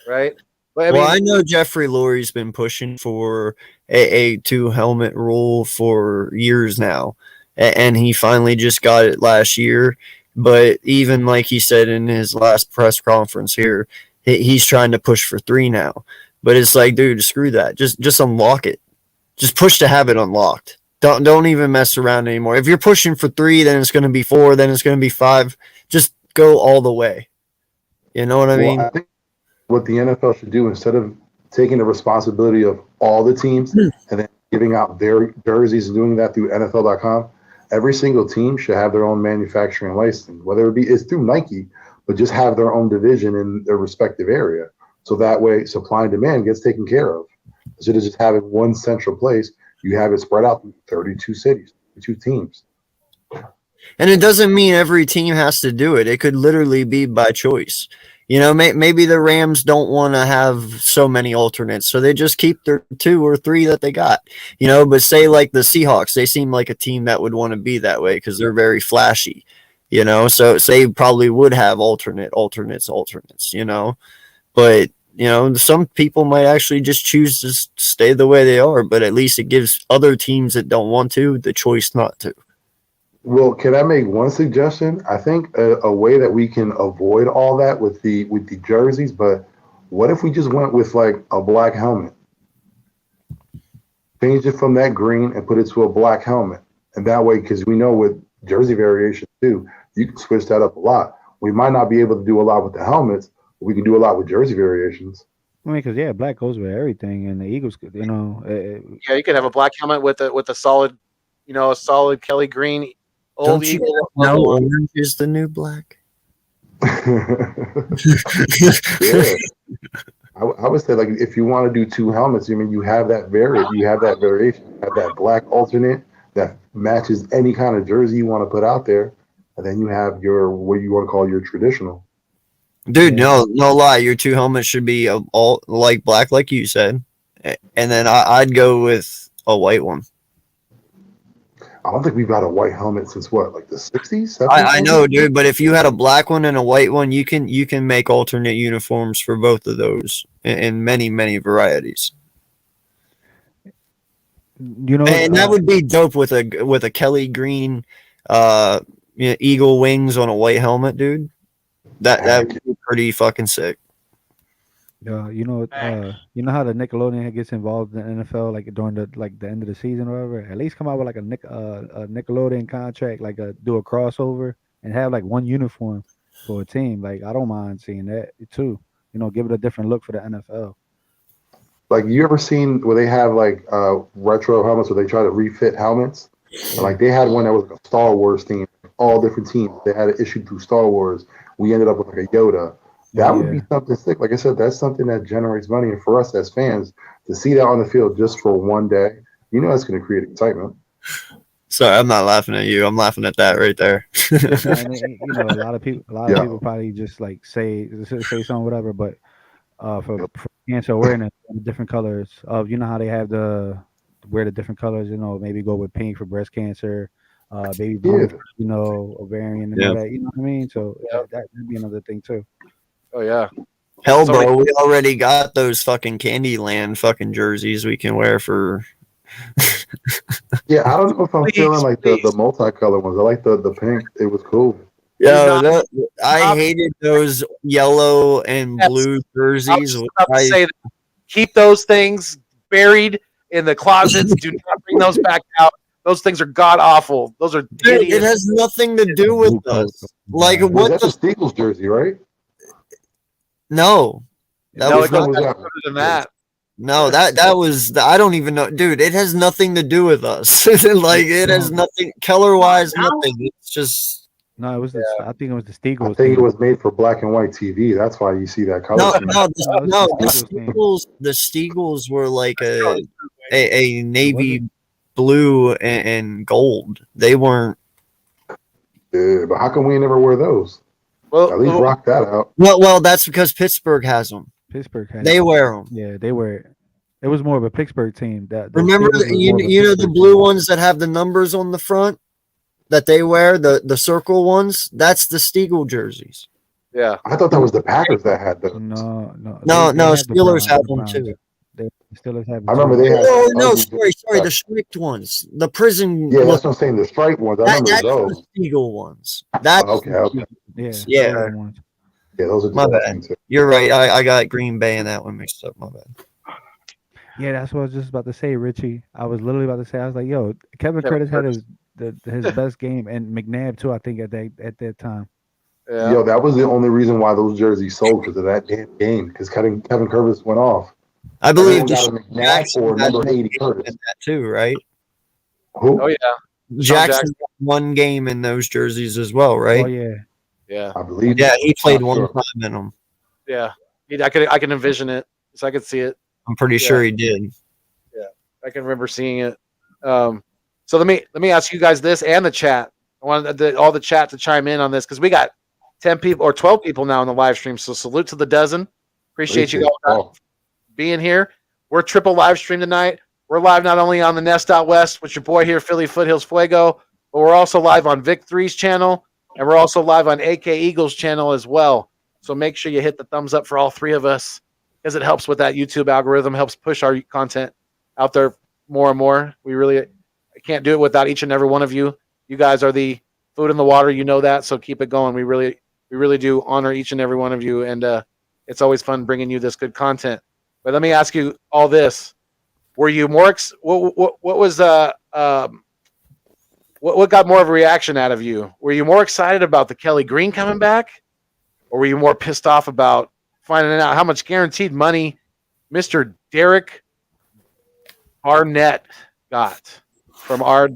right. But Well, I know Jeffrey Lurie's been pushing for a 2-helmet rule for years now, and he finally just got it last year. But even like he said in his last press conference here, he's trying to push for 3 now. But it's like, dude, screw that. Just unlock it. Just push to have it unlocked. Don't even mess around anymore. If you're pushing for 3, then it's going to be 4, then it's going to be 5. Just go all the way. You know what I mean? I think what the NFL should do, instead of taking the responsibility of all the teams and then giving out their jerseys and doing that through NFL.com, every single team should have their own manufacturing license, whether it's through Nike, but just have their own division in their respective area. So that way supply and demand gets taken care of. Instead of just having one central place, you have it spread out through 32 cities, 32 teams. And it doesn't mean every team has to do it. It could literally be by choice. You know, maybe the Rams don't want to have so many alternates, so they just keep their 2 or 3 that they got. You know, but say like the Seahawks, they seem like a team that would want to be that way because they're very flashy. You know, so they probably would have alternates. You know, but you know, some people might actually just choose to stay the way they are. But at least it gives other teams that don't want to the choice not to. Well, can I make one suggestion? I think a way that we can avoid all that with the jerseys, but what if we just went with like a black helmet? Change it from that green and put it to a black helmet. And that way, because we know with jersey variation too, you can switch that up a lot. We might not be able to do a lot with the helmets, but we can do a lot with jersey variations. I mean, because black goes with everything, and the Eagles, you know. yeah, you could have a black helmet with a solid, a solid Kelly green. Old Don't you Eagle. know orange is the new black? Yeah. I would say, like, if you want to do 2 helmets, I mean, you have that variation, you have that black alternate that matches any kind of jersey you want to put out there, and then you have your what you want to call your traditional. Dude, no lie. Your 2 helmets should be all like black, like you said, and then I'd go with a white one. I don't think we've got a white helmet since what, like the 60s? 70s? I know, dude, but if you had a black one and a white one, you can make alternate uniforms for both of those in many varieties. You know, And that would be dope with a Kelly green eagle wings on a white helmet, dude. That would be pretty fucking sick. you know how the Nickelodeon gets involved in the NFL, like during the end of the season or whatever. At least come out with like a Nickelodeon contract, like do a crossover and have like one uniform for a team. Like I don't mind seeing that too. You know, give it a different look for the NFL. Like, you ever seen where they have like retro helmets where they try to refit helmets? And, like, they had one that was like a Star Wars theme, all different teams. They had it issued through Star Wars. We ended up with like a Yoda. That would be something sick. Like I said, that's something that generates money. And for us as fans, to see that on the field just for one day, you know, that's going to create excitement. Sorry, I'm not laughing at you. I'm laughing at that right there. You know, a lot of people probably just like say something, whatever. But for cancer awareness, different colors of, you know how they have wear the different colors. You know, maybe go with pink for breast cancer, baby blue, for, you know, ovarian and all that. You know what I mean? So that would be another thing too. Oh yeah. Hell, bro, we already got those fucking Candyland fucking jerseys we can wear for. Yeah, I don't know if I'm feeling like the multicolor ones. I like the pink. It was cool. Yeah, I hated those yellow and blue jerseys. I was about to say that. Keep those things buried in the closets. Do not bring those back out. Those things are god awful. Those are Dude, it has nothing to do with us. Like, what? That's the Steagles jersey, right? No, it goes further than that. No, that was, I don't even know, dude. It has nothing to do with us. Like, it has nothing color wise, nothing. It's just no. It was I think it was the Steagles. I think it was made for black and white TV. That's why you see that color. The Steagles were like a navy blue and gold. They weren't. Yeah, but how come we never wear those? Well, at least rock that out. Well, that's because Pittsburgh has them. They wear them. Yeah, they wear it. It was more of a Pittsburgh team. Remember, you know the blue ones that have the numbers on the front that they wear, the circle ones. That's the Steagle jerseys. Yeah. I thought that was the Packers that had those. No. No, they have the Steelers have the them Browns. too. The Steelers have. I remember they had. Oh no, ugly sorry, the jerseys. striped ones, the prison. Yeah, that's what I'm saying. The striped ones. I remember that's those. the Eagle ones. That's Okay. Yeah. Yeah. those are the ones. Yeah, those are My bad. disgusting too. You're right. I got Green Bay and that one mixed up. My bad. Yeah, that's what I was just about to say, Richie. I was literally about to say, I was like, yo, Kevin Kevin Curtis had his best game, and McNabb too, I think at that time. Yeah. Yo, that was the only reason why those jerseys sold, because of that damn game. Because Kevin Curtis went off. I believe Everyone got a McNabb or number 80 in Curtis. that too, right? Who? Oh yeah. Jackson got one game in those jerseys as well, right? Oh yeah. Yeah. I believe. Yeah, he played Not one sure. time in them. Yeah. I can envision it. So I could see it. I'm pretty sure he did. I can remember seeing it. So let me ask you guys this and the chat. I want all the chat to chime in on this because we got 10 people or 12 people now in the live stream. So salute to the dozen. Appreciate you all being here. We're triple live stream tonight. We're live not only on the Nest Out West with your boy here, Philly Foothills Fuego, but we're also live on Vic 3's channel, and we're also live on AK Eagles channel as well. So make sure you hit the thumbs up for all three of us because it helps with that YouTube algorithm, helps push our content out there more and more. We really can't do it without each and every one of you. You guys are the food in the water, you know that, so keep it going. We really do honor each and every one of you, and it's always fun bringing you this good content. But let me ask you all this: were you more? What was what got more of a reaction out of you? Were you more excited about the Kelly Green coming back, or were you more pissed off about finding out how much guaranteed money Mr. Derek Barnett got from our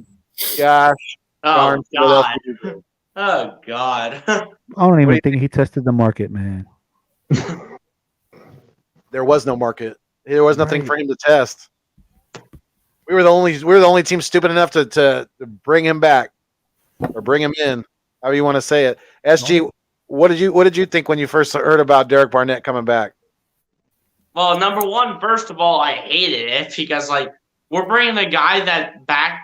gosh? Oh God. Oh God. I don't even think he tested the market, man. There was no market. There was nothing for him to test. We were the only team stupid enough to bring him back or bring him in, however you want to say it. SG, what did you think when you first heard about Derek Barnett coming back? Well, number one, first of all, I hated it because we're bringing the guy that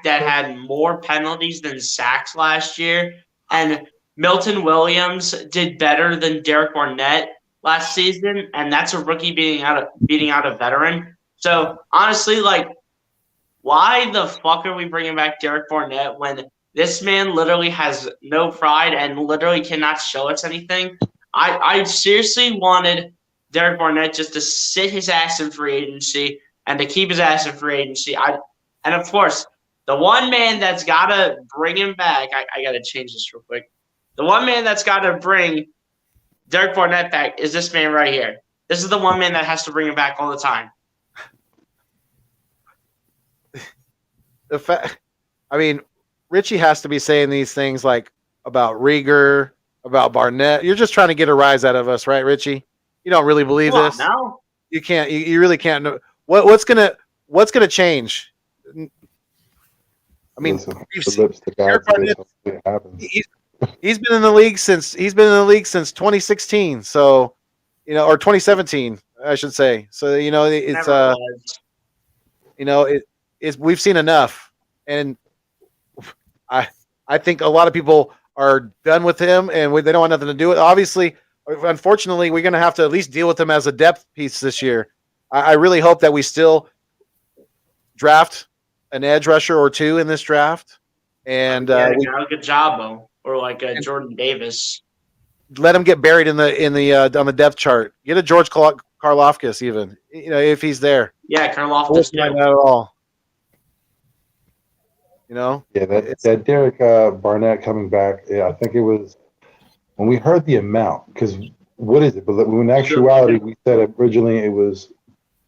had more penalties than sacks last year, and Milton Williams did better than Derek Barnett last season, and that's a rookie beating out a veteran. So honestly, why the fuck are we bringing back Derek Barnett when this man literally has no pride and literally cannot show us anything? I seriously wanted Derek Barnett just to sit his ass in free agency and to keep his ass in free agency. And of course, the one man that's got to bring him back, I got to change this real quick. The one man that's got to bring Derek Barnett back is this man right here. This is the one man that has to bring him back all the time. Richie has to be saying these things about Rieger, about Barnett. You're just trying to get a rise out of us, right, Richie? You don't really believe this? No. You can't. You really can't know what's gonna change. I mean, he's been in the league since 2016. So, or 2017, I should say. So it's we've seen enough, and I think a lot of people are done with him, and they don't want nothing to do with it. Obviously, unfortunately, we're going to have to at least deal with him as a depth piece this year. I really hope that we still draft an edge rusher or two in this draft, and good job, Bo, or Jordan Davis. Let him get buried in the on the depth chart. Get a George Karlaftis even, if he's there. Yeah, Karlaftis too. Not at all. Yeah, that Derek Barnett coming back. Yeah, I think it was when we heard the amount, because what is it? But in actuality, we said originally it was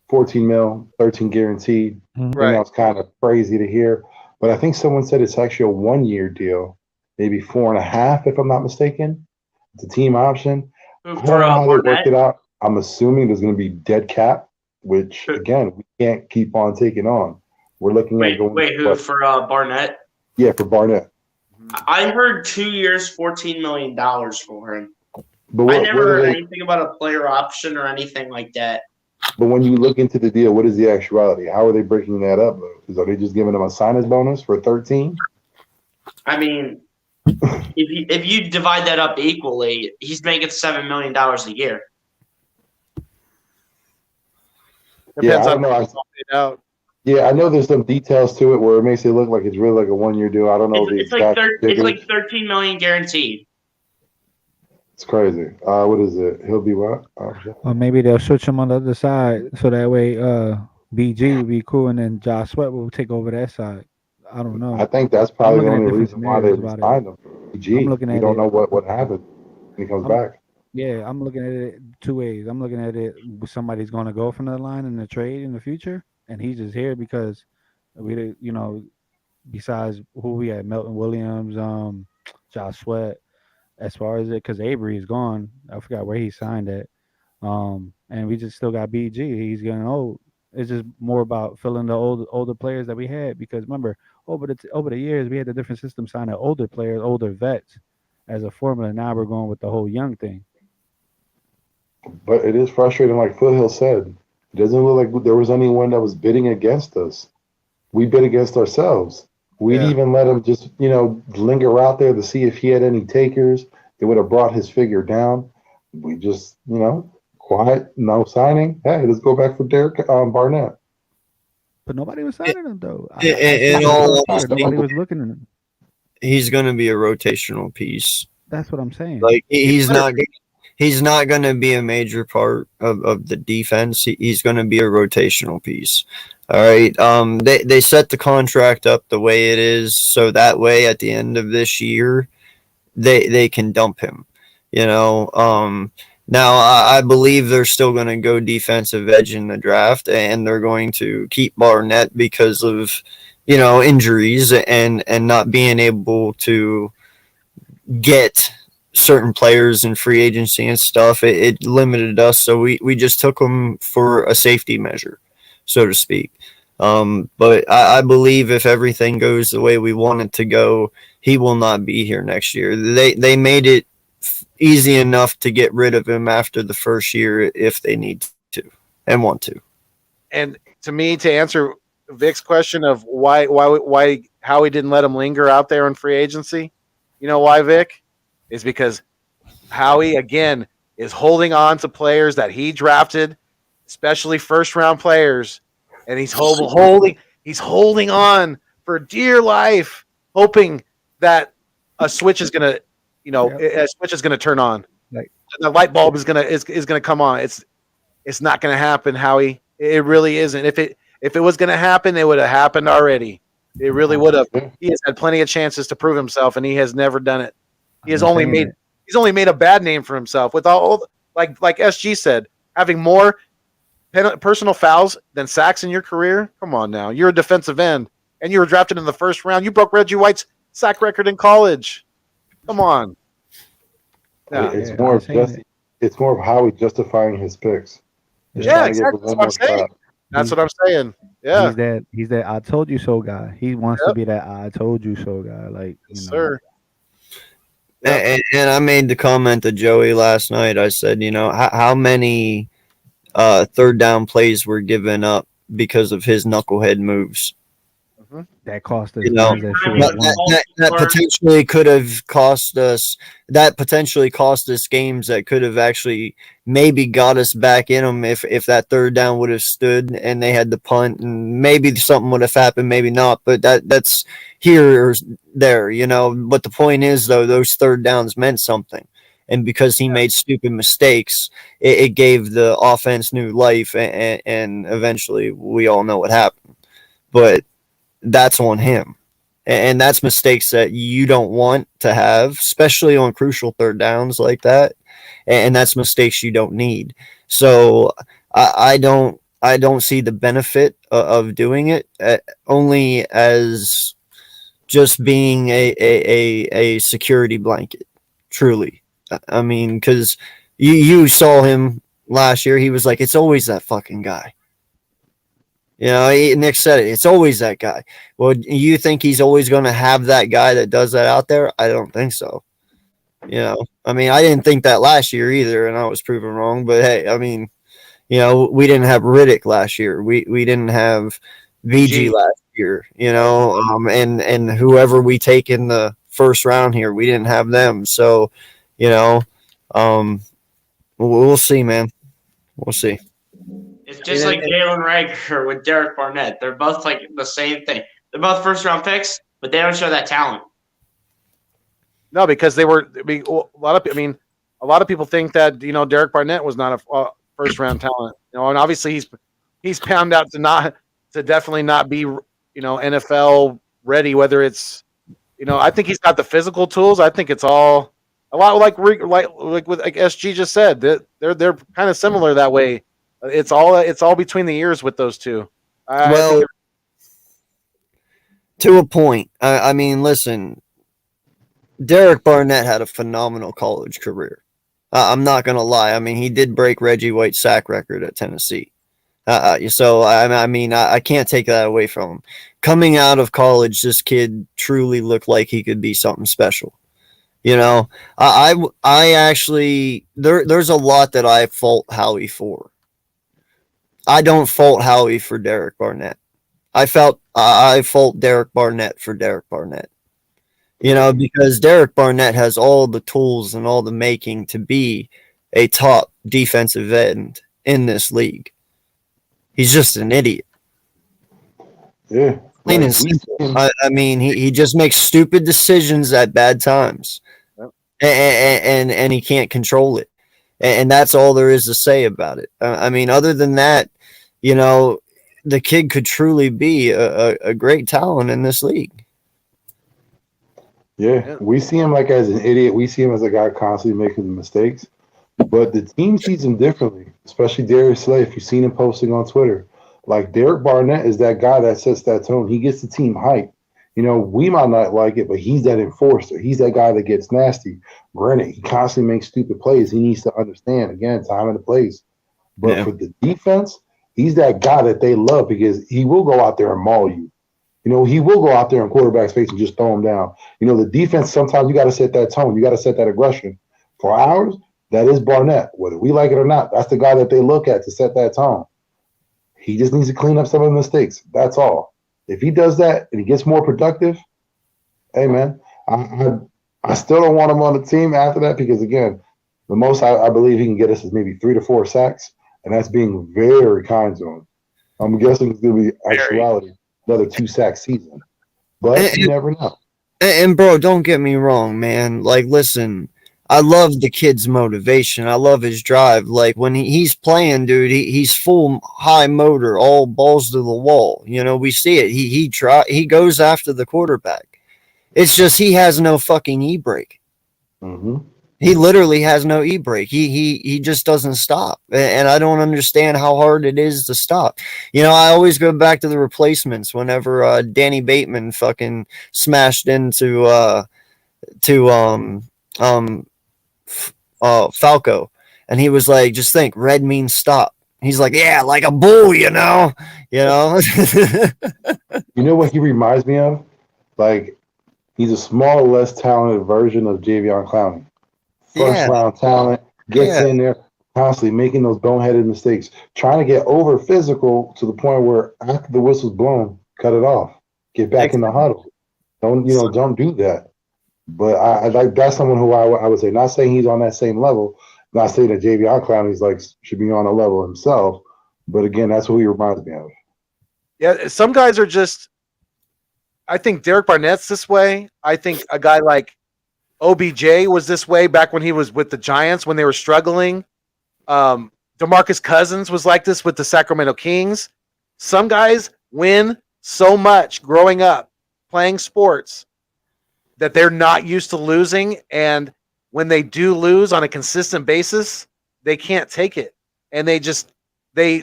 14 mil, 13 guaranteed. Right. That was kind of crazy to hear. But I think someone said it's actually a 1 year deal, maybe 4.5, if I'm not mistaken. It's a team option. I don't know how they worked it out. I'm assuming there's going to be dead cap, which again we can't keep on taking on. We're looking at going. Wait, who for Barnett? Yeah, for Barnett. I heard 2 years, $14 million for him. But I never heard anything about a player option or anything like that. But when you look into the deal, what is the actuality? How are they breaking that up, though? Are they just giving him a signer's bonus for 13? I mean, If you divide that up equally, he's making $7 million a year. Depends I on don't know. how it's all paid out. Yeah, I know there's some details to it where it makes it look like it's really like a 1-year deal. I don't know the It's like exact it's figures. like 13 million guaranteed. It's crazy. What is it? He'll be what? Or maybe they'll switch him on the other side so that way BG would be cool and then Josh Sweat will take over that side. I don't know. I think that's probably the looking at only different reason why they scenarios about signed him. PG. I'm looking We at don't it- know what happened when he comes back. Yeah, I'm looking at it two ways. I'm looking at it somebody's going to go from the line in the trade in the future, and he's just here because we, besides who we had, Melton Williams, Josh Sweat, as far as it, because Avery is gone. I forgot where he signed at. And we just still got BG. He's getting old. It's just more about filling the older players that we had because remember over the years we had the different system signing older players, older vets as a formula. Now we're going with the whole young thing. But it is frustrating, like Foothill said. It doesn't look like there was anyone that was bidding against us. We bid against ourselves. We'd even let him just, linger out there to see if he had any takers. It would have brought his figure down. We just, quiet, no signing. Hey, let's go back for Derek Barnett. But nobody was signing him though. In all honesty, nobody was looking at him. He's going to be a rotational piece. That's what I'm saying. Like he's not going to be a major part of the defense. He's going to be a rotational piece. All right. They set the contract up the way it is, so that way at the end of this year, they can dump him. Now I believe they're still going to go defensive edge in the draft, and they're going to keep Barnett because of injuries and not being able to get certain players in free agency and stuff. It limited us, so we just took them for a safety measure, so to speak. But I believe if everything goes the way we want it to go, he will not be here next year. They made it easy enough to get rid of him after the first year if they need to and want to. And to me, to answer Vic's question of why Howie didn't let him linger out there in free agency, you know why, Vic? Is because Howie again is holding on to players that he drafted, especially first round players, and he's holding on for dear life, hoping that a switch is gonna a switch is gonna turn on. Like the light bulb is gonna come on. It's not gonna happen, Howie. It really isn't. If it was gonna happen, it would have happened already. It really would have. He has had plenty of chances to prove himself, and he has never done it. He's only made a bad name for himself with all like SG said, having more personal fouls than sacks in your career. Come on now, you're a defensive end, and you were drafted in the first round. You broke Reggie White's sack record in college. Come on. Yeah, it's more of Howie justifying his picks. Yeah, exactly. That's what I'm saying. That's what I'm saying. Yeah, he's that I told you so guy. He wants to be that I told you so guy. Like, sir. And I made the comment to Joey last night. I said, how many third down plays were given up because of his knucklehead moves? That cost us. That potentially could have cost us. That potentially cost us games that could have actually maybe got us back in them if that third down would have stood and they had the punt and maybe something would have happened, maybe not. But that's here or there, But the point is, though, those third downs meant something. And because he made stupid mistakes, it gave the offense new life, and eventually we all know what happened. But that's on him. And that's mistakes that you don't want to have, especially on crucial third downs like that. And that's mistakes you don't need. So I don't see the benefit of doing it, only as just being a security blanket, truly. I mean, because you saw him last year. He was like, it's always that fucking guy. Nick said it. It's always that guy. Well, you think he's always going to have that guy that does that out there? I don't think so. I mean, I didn't think that last year either, and I was proven wrong. But hey, I mean, we didn't have Riddick last year. We didn't have VG last year. And whoever we take in the first round here. We didn't have them, so you know, we'll see, man. We'll see. It's just like Jalen Rager with Derek Barnett. They're both like the same thing. They're both first round picks, but they don't show that talent. No, because they were. I mean, a lot of people think that Derek Barnett was not a first round talent. And obviously he's found out to definitely not be NFL ready. Whether it's I think he's got the physical tools. I think it's all a lot like with SG just said that they're kind of similar that way. It's all between the ears with those two. Well, to a point. I mean, listen, Derek Barnett had a phenomenal college career. I'm not going to lie. I mean, he did break Reggie White's sack record at Tennessee. So, I mean, I can't take that away from him. Coming out of college, this kid truly looked like he could be something special. I actually, there's a lot that I fault Howie for. I don't fault Howie for Derek Barnett. I fault Derek Barnett for Derek Barnett. Because Derek Barnett has all the tools and all the making to be a top defensive end in this league. He's just an idiot. Yeah. Plain and simple. I mean, he just makes stupid decisions at bad times. Yep. And he can't control it. And that's all there is to say about it. I mean, other than that, the kid could truly be a great talent in this league. Yeah, we see him like as an idiot. We see him as a guy constantly making mistakes. But the team sees him differently, especially Darius Slay. If you've seen him posting on Twitter, like Derek Barnett is that guy that sets that tone. He gets the team hyped. We might not like it, but he's that enforcer. He's that guy that gets nasty. Granted, he constantly makes stupid plays. He needs to understand, again, time and the place. But for the defense, he's that guy that they love because he will go out there and maul you. He will go out there in quarterback's face and just throw him down. The defense, sometimes you got to set that tone. You got to set that aggression. For ours, that is Barnett. Whether we like it or not, that's the guy that they look at to set that tone. He just needs to clean up some of the mistakes. That's all. If he does that and he gets more productive, hey, man, I still don't want him on the team after that because, again, the most I believe he can get us is maybe 3 to 4 sacks, and that's being very kind to him. I'm guessing it's going to be actuality. Another 2-sack season, but you never know. And bro, don't get me wrong, man. Like, listen, I love the kid's motivation. I love his drive. Like when he's playing, dude, he's full high motor, all balls to the wall. We see it. He goes after the quarterback. It's just he has no fucking e-brake. Mm-hmm. He literally has no e-brake. He just doesn't stop. And I don't understand how hard it is to stop. I always go back to the replacements whenever Danny Bateman fucking smashed into Falco. And he was like, just think, red means stop. He's like, yeah, like a bull, You know what he reminds me of? Like, he's a smaller, less talented version of Javion Clowney. First round talent, gets in there, constantly making those boneheaded mistakes, trying to get over physical to the point where after the whistle's blown, cut it off, get back in the huddle. Don't do that. But I like that's someone who I would say, not saying he's on that same level, not saying that Javion Clowney's should be on a level himself, but again, that's who he reminds me of. Yeah, some guys are just. I think Derek Barnett's this way. I think a guy like OBJ was this way back when he was with the Giants when they were struggling. DeMarcus Cousins was like this with the Sacramento Kings. Some guys win so much growing up playing sports that they're not used to losing, and when they do lose on a consistent basis, they can't take it, and they just they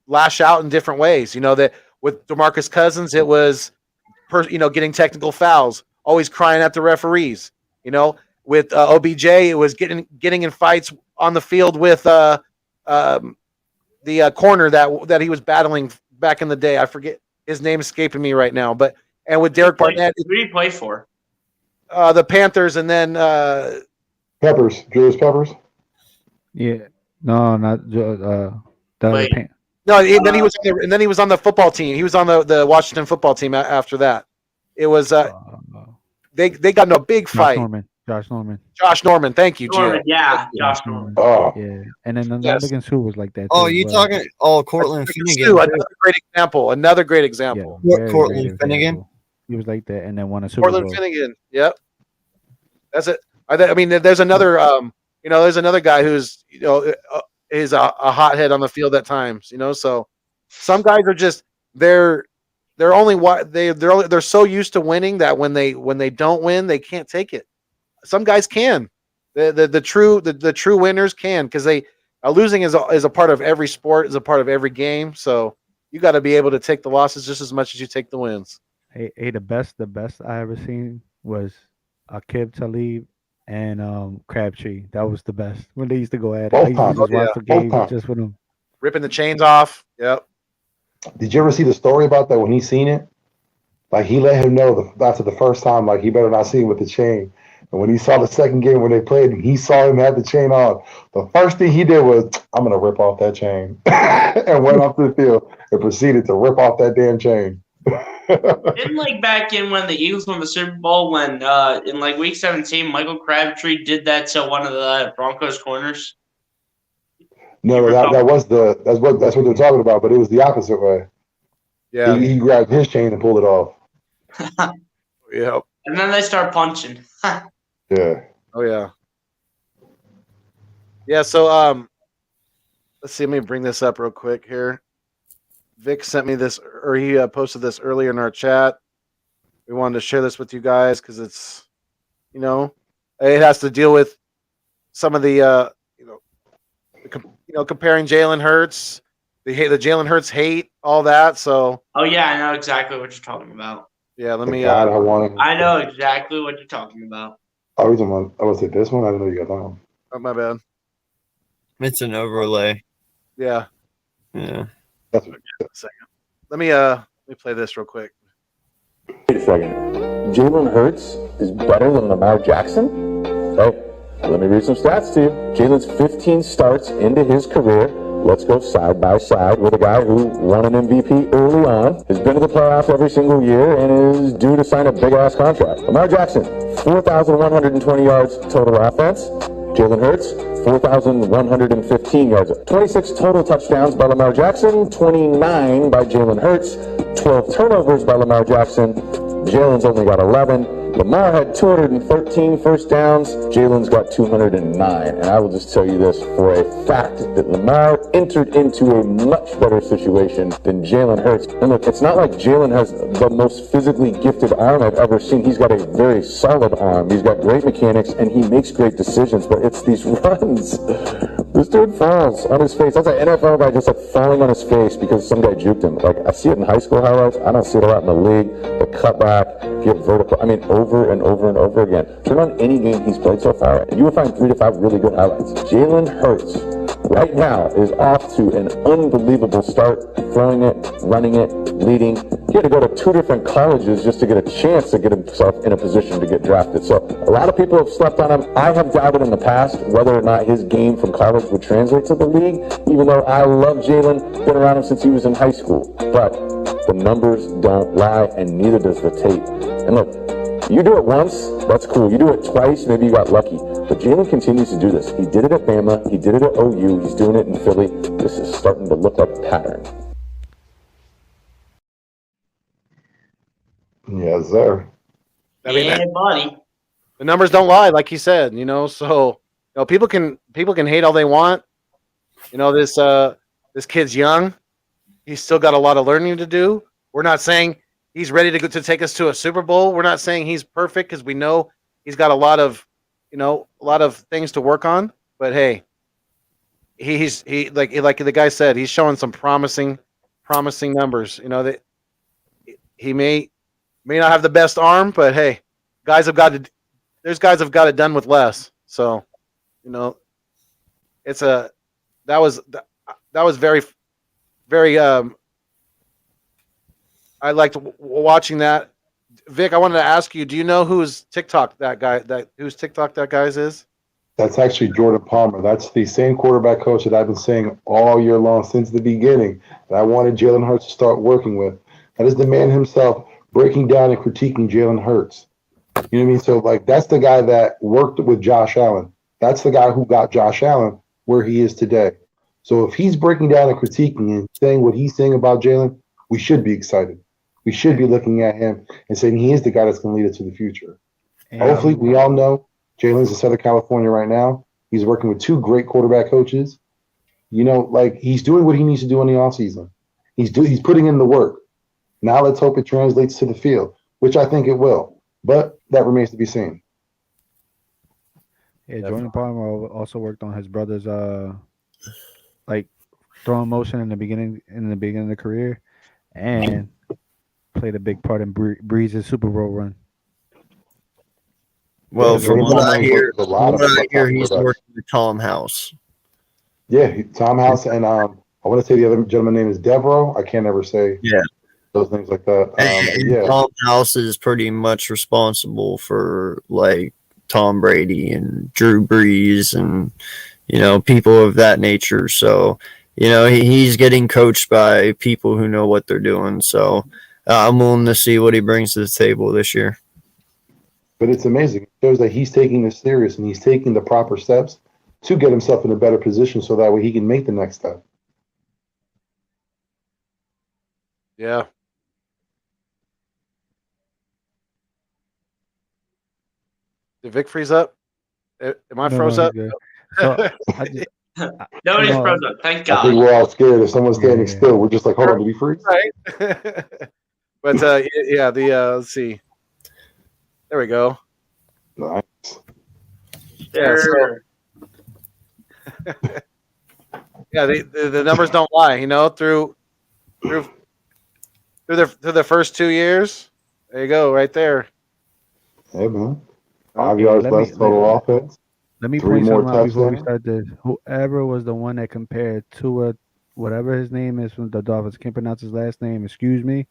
lash out in different ways. That with DeMarcus Cousins, it was getting technical fouls, always crying at the referees. With OBJ, it was getting in fights on the field with the corner that he was battling back in the day. I forget his name, escaping me right now. And with Derek Barnett, who did he play for? The Panthers, and then Peppers, Julius Peppers. Yeah, no, not Wait. No, and then he was on the football team. He was on the Washington football team after that. It was they got in a big fight. Josh Norman. Josh Norman, thank you, Gio. Norman, yeah, Josh Norman. Oh, Yeah, and then the Yes. Nottingham Sue was like that. Oh, too, you as well. talking? Oh, Cortland Finnegan. Sue, another great example. Another great example. Yeah, Cortland great Finnegan? example. He was like that, and then won a Super Portland Bowl. Finnegan. Yep. That's it. I mean, there's another. There's another guy who's is a hothead on the field at times. So some guys are just they're so used to winning that when they don't win, they can't take it. Some guys can. The true winners can, because losing is a part of every sport, is a part of every game. So you got to be able to take the losses just as much as you take the wins. Hey, the best I ever seen was Akib Talib and Crabtree. That was the best when they used to go at it. Both I used to times. just watch the Both game times. just with them. Ripping the chains off. Yep. did you ever see the story about that when he seen it? Like, he let him know after the first time, like, he better not see him with the chain. And when he saw the second game when they played, he saw him have the chain on. The first thing he did was, I'm going to rip off that chain. And went off the field and proceeded to rip off that damn chain. Didn't like back in when the Eagles won the Super Bowl, when in like week 17, Michael Crabtree did that to one of the Broncos corners? No, that's what they're talking about, but it was the opposite way. Yeah. He grabbed his chain and pulled it off. Yep. And then they start punching. Yeah. Oh yeah. Yeah. So let's see. Let me bring this up real quick here. Vic sent me this, or he posted this earlier in our chat. We wanted to share this with you guys because it's, it has to deal with some of the, comparing Jalen Hurts, the Jalen Hurts hate, all that. So. Oh yeah, I know exactly what you're talking about. Yeah, let me. God, I know exactly what you're talking about. I was going to say this one. I didn't know you got that one. Oh, my bad. It's an overlay. Yeah. Yeah. That's a second. Let me play this real quick. Wait a second. Jalen Hurts is better than Lamar Jackson? Hey, let me read some stats to you. Jalen's 15 starts into his career. Let's go side by side with a guy who won an MVP early on, has been to the playoffs every single year, and is due to sign a big-ass contract. Lamar Jackson, 4,120 yards total offense. Jalen Hurts, 4,115 yards. 26 total touchdowns by Lamar Jackson, 29 by Jalen Hurts, 12 turnovers by Lamar Jackson. Jalen's only got 11. Lamar had 213 first downs. Jalen's got 209. And I will just tell you this for a fact, that Lamar entered into a much better situation than Jalen Hurts. And look, it's not like Jalen has the most physically gifted arm I've ever seen. He's got a very solid arm. He's got great mechanics, and he makes great decisions. But it's these runs. This dude falls on his face. That's an NFL guy just like falling on his face because some guy juked him. Like, I see it in high school highlights. I don't see it a lot in the league. The cutback, get vertical. I mean, over and over and over again. Turn on any game he's played so far, and you will find 3 to 5 really good highlights. Jalen Hurts right now is off to an unbelievable start, throwing it, running it, leading. He had to go to 2 different colleges just to get a chance to get himself in a position to get drafted. So a lot of people have slept on him. I have doubted in the past whether or not his game from college would translate to the league, even though I love Jalen, been around him since he was in high school. But the numbers don't lie, and neither does the tape. And look, you do it once, that's cool. You do it twice, maybe you got lucky. But Jalen continues to do this. He did it at Bama. He did it at OU. He's doing it in Philly. This is starting to look like a pattern. Yes, sir. I mean, yeah, buddy. The numbers don't lie, like he said. So people can hate all they want. This kid's young. He's still got a lot of learning to do. We're not saying he's ready to take us to a Super Bowl. We're not saying he's perfect, because we know he's got a lot of things to work on. But hey, he like the guy said, he's showing some promising numbers. That he may not have the best arm, but hey, there's guys have got it done with less. So, that was very, very. I liked watching that. Vic, I wanted to ask you, do you know whose TikTok that guy's is? That's actually Jordan Palmer. That's the same quarterback coach that I've been saying all year long since the beginning that I wanted Jalen Hurts to start working with. That is the man himself breaking down and critiquing Jalen Hurts. You know what I mean? So like that's the guy that worked with Josh Allen. That's the guy who got Josh Allen where he is today. So if he's breaking down and critiquing and saying what he's saying about Jalen, we should be excited. We should be looking at him and saying he is the guy that's going to lead us to the future. Hopefully, we all know Jalen's in Southern California right now. He's working with 2 great quarterback coaches. You know, like he's doing what he needs to do in the offseason. He's putting in the work. Now let's hope it translates to the field, which I think it will. But that remains to be seen. Yeah, Jordan Palmer also worked on his brother's like throwing motion in the beginning of the career, and played a big part in Breeze's Super Bowl run. Well, Yeah, from what I hear, he's he's working with Tom House. Yeah, Tom House, and I want to say the other gentleman's name is Devereaux. I can't ever say those things like that. And Tom House is pretty much responsible for like Tom Brady and Drew Brees and people of that nature. So he's getting coached by people who know what they're doing. So I'm willing to see what he brings to the table this year. But it's amazing. It shows that he's taking this serious and he's taking the proper steps to get himself in a better position so that way he can make the next step. Yeah. Did Vic freeze up? Am I froze up? So, Nobody's frozen up. Thank God. I think we're all scared. If someone's standing still, we're just like, hold on, did we freeze? Right. But let's see. There we go. Nice. Yeah. So, yeah, the numbers don't lie. Through the first 2 years, there you go, right there. Hey man, 5 yards less total offense. Let me point something out before we start this. Whoever was the one that compared Tua, whatever his name is from the Dolphins, can't pronounce his last name. Excuse me.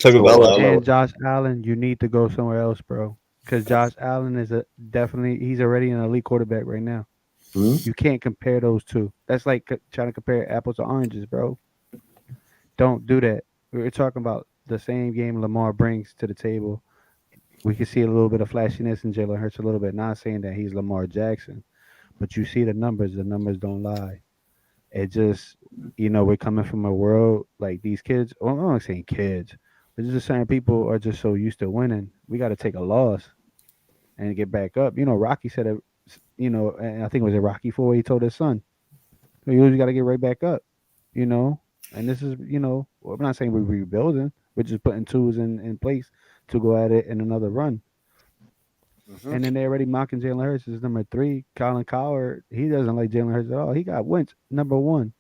And Josh Allen, you need to go somewhere else, bro. Because Josh Allen is he's already an elite quarterback right now. Mm-hmm. You can't compare those two. That's like trying to compare apples to oranges, bro. Don't do that. We're talking about the same game Lamar brings to the table. We can see a little bit of flashiness in Jalen Hurts a little bit. Not saying that he's Lamar Jackson, but you see the numbers. The numbers don't lie. It just, we're coming from a world like these kids. Well, I'm not saying kids. But just certain people are just so used to winning. We got to take a loss and get back up. Rocky said it, and I think it was a Rocky 4. He told his son, you always got to get right back up, And this is, I'm not saying we're rebuilding. We're just putting tools in place to go at it in another run. Mm-hmm. And then they're already mocking Jalen Hurts as number 3. Colin Cowherd, he doesn't like Jalen Hurts at all. He got Wentz, number 1.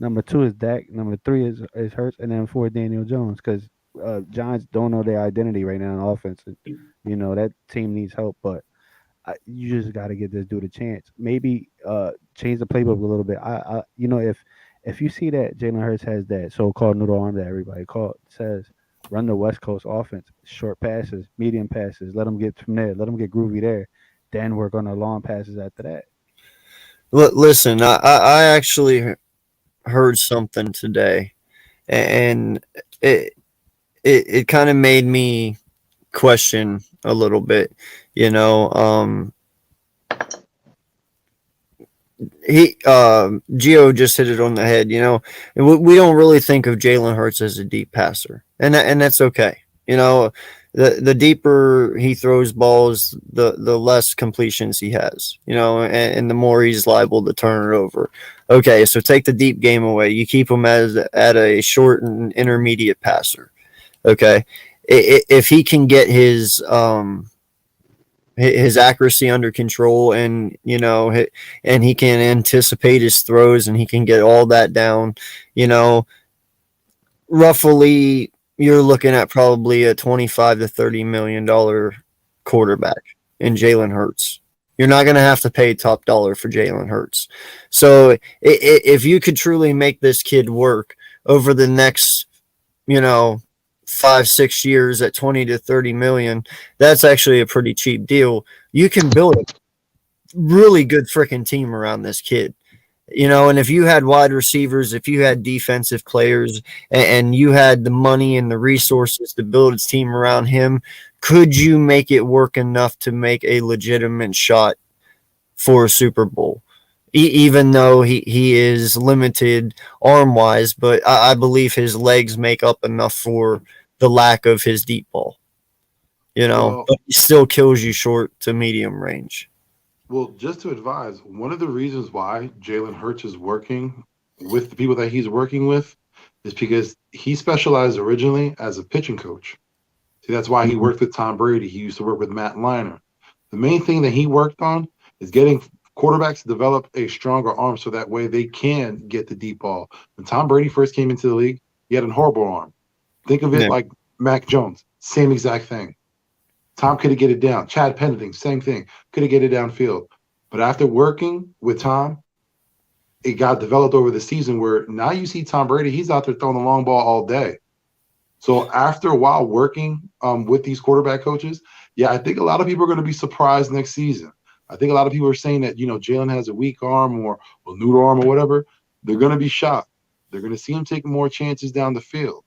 Number 2 is Dak. Number 3 is Hurts. And then 4, Daniel Jones, because Giants don't know their identity right now in offense. That team needs help, but you just got to give this dude a chance. Maybe change the playbook a little bit. If you see that Jalen Hurts has that so-called noodle arm that everybody says, run the West Coast offense, short passes, medium passes, let them get from there, let them get groovy there, then work on the long passes after that. Listen, I actually heard something today, and it kind of made me question a little bit, Gio just hit it on the head. We don't really think of Jalen Hurts as a deep passer, and that's okay. The deeper he throws balls, the less completions he has. And the more he's liable to turn it over. Okay, so take the deep game away. You keep him at a short and intermediate passer. Okay, if he can get his accuracy under control, and and he can anticipate his throws, and he can get all that down, roughly you're looking at probably a $25 to $30 million quarterback in Jalen Hurts. You're not going to have to pay top dollar for Jalen Hurts. So if you could truly make this kid work over the next 5-6 years at 20 to 30 million, that's actually a pretty cheap deal. You can build a really good freaking team around this kid. And if you had wide receivers, if you had defensive players, and you had the money and the resources to build its team around him, could you make it work enough to make a legitimate shot for a Super Bowl? Even though he is limited arm-wise, but I believe his legs make up enough for the lack of his deep ball. But he still kills you short to medium range. Well, just to advise, one of the reasons why Jalen Hurts is working with the people that he's working with is because he specialized originally as a pitching coach. See, that's why he worked with Tom Brady. He used to work with Matt Leinart. The main thing that he worked on is getting quarterbacks to develop a stronger arm so that way they can get the deep ball. When Tom Brady first came into the league, he had a horrible arm. Think of it like Mac Jones, same exact thing. Tom couldn't get it down. Chad Pennington, same thing. Couldn't get it downfield. But after working with Tom, it got developed over the season where now you see Tom Brady, he's out there throwing the long ball all day. So after a while working with these quarterback coaches, I think a lot of people are going to be surprised next season. I think a lot of people are saying that, Jalen has a weak arm or a noodle arm or whatever. They're going to be shocked. They're going to see him taking more chances down the field.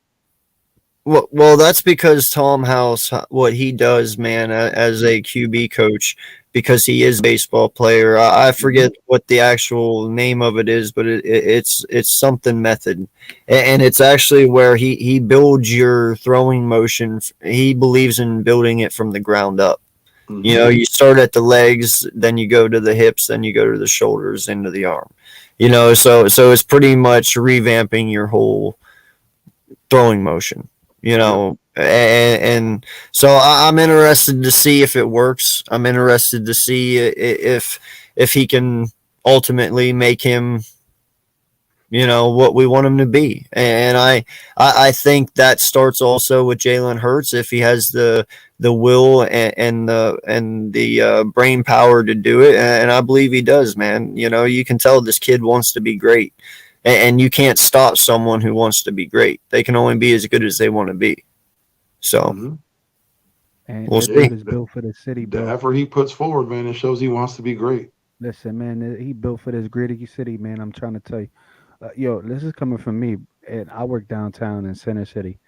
Well, that's because Tom House, what he does, man, as a QB coach, because he is a baseball player. I forget what the actual name of it is, but it's something method, and it's actually where he builds your throwing motion. He believes in building it from the ground up. Mm-hmm. You start at the legs, then you go to the hips, then you go to the shoulders, into the arm. So it's pretty much revamping your whole throwing motion. And so I'm interested to see if it works. I'm interested to see if he can ultimately make him, what we want him to be. And I think that starts also with Jalen Hurts if he has the will and the brain power to do it. And I believe he does, man. You can tell this kid wants to be great. And you can't stop someone who wants to be great. They can only be as good as they want to be. So, And we'll this see. dude is built for the city, bro. The effort he puts forward, man, it shows he wants to be great. Listen, man, he built for this gritty city, man. I'm trying to tell you. This is coming from me, and I work downtown in Center City.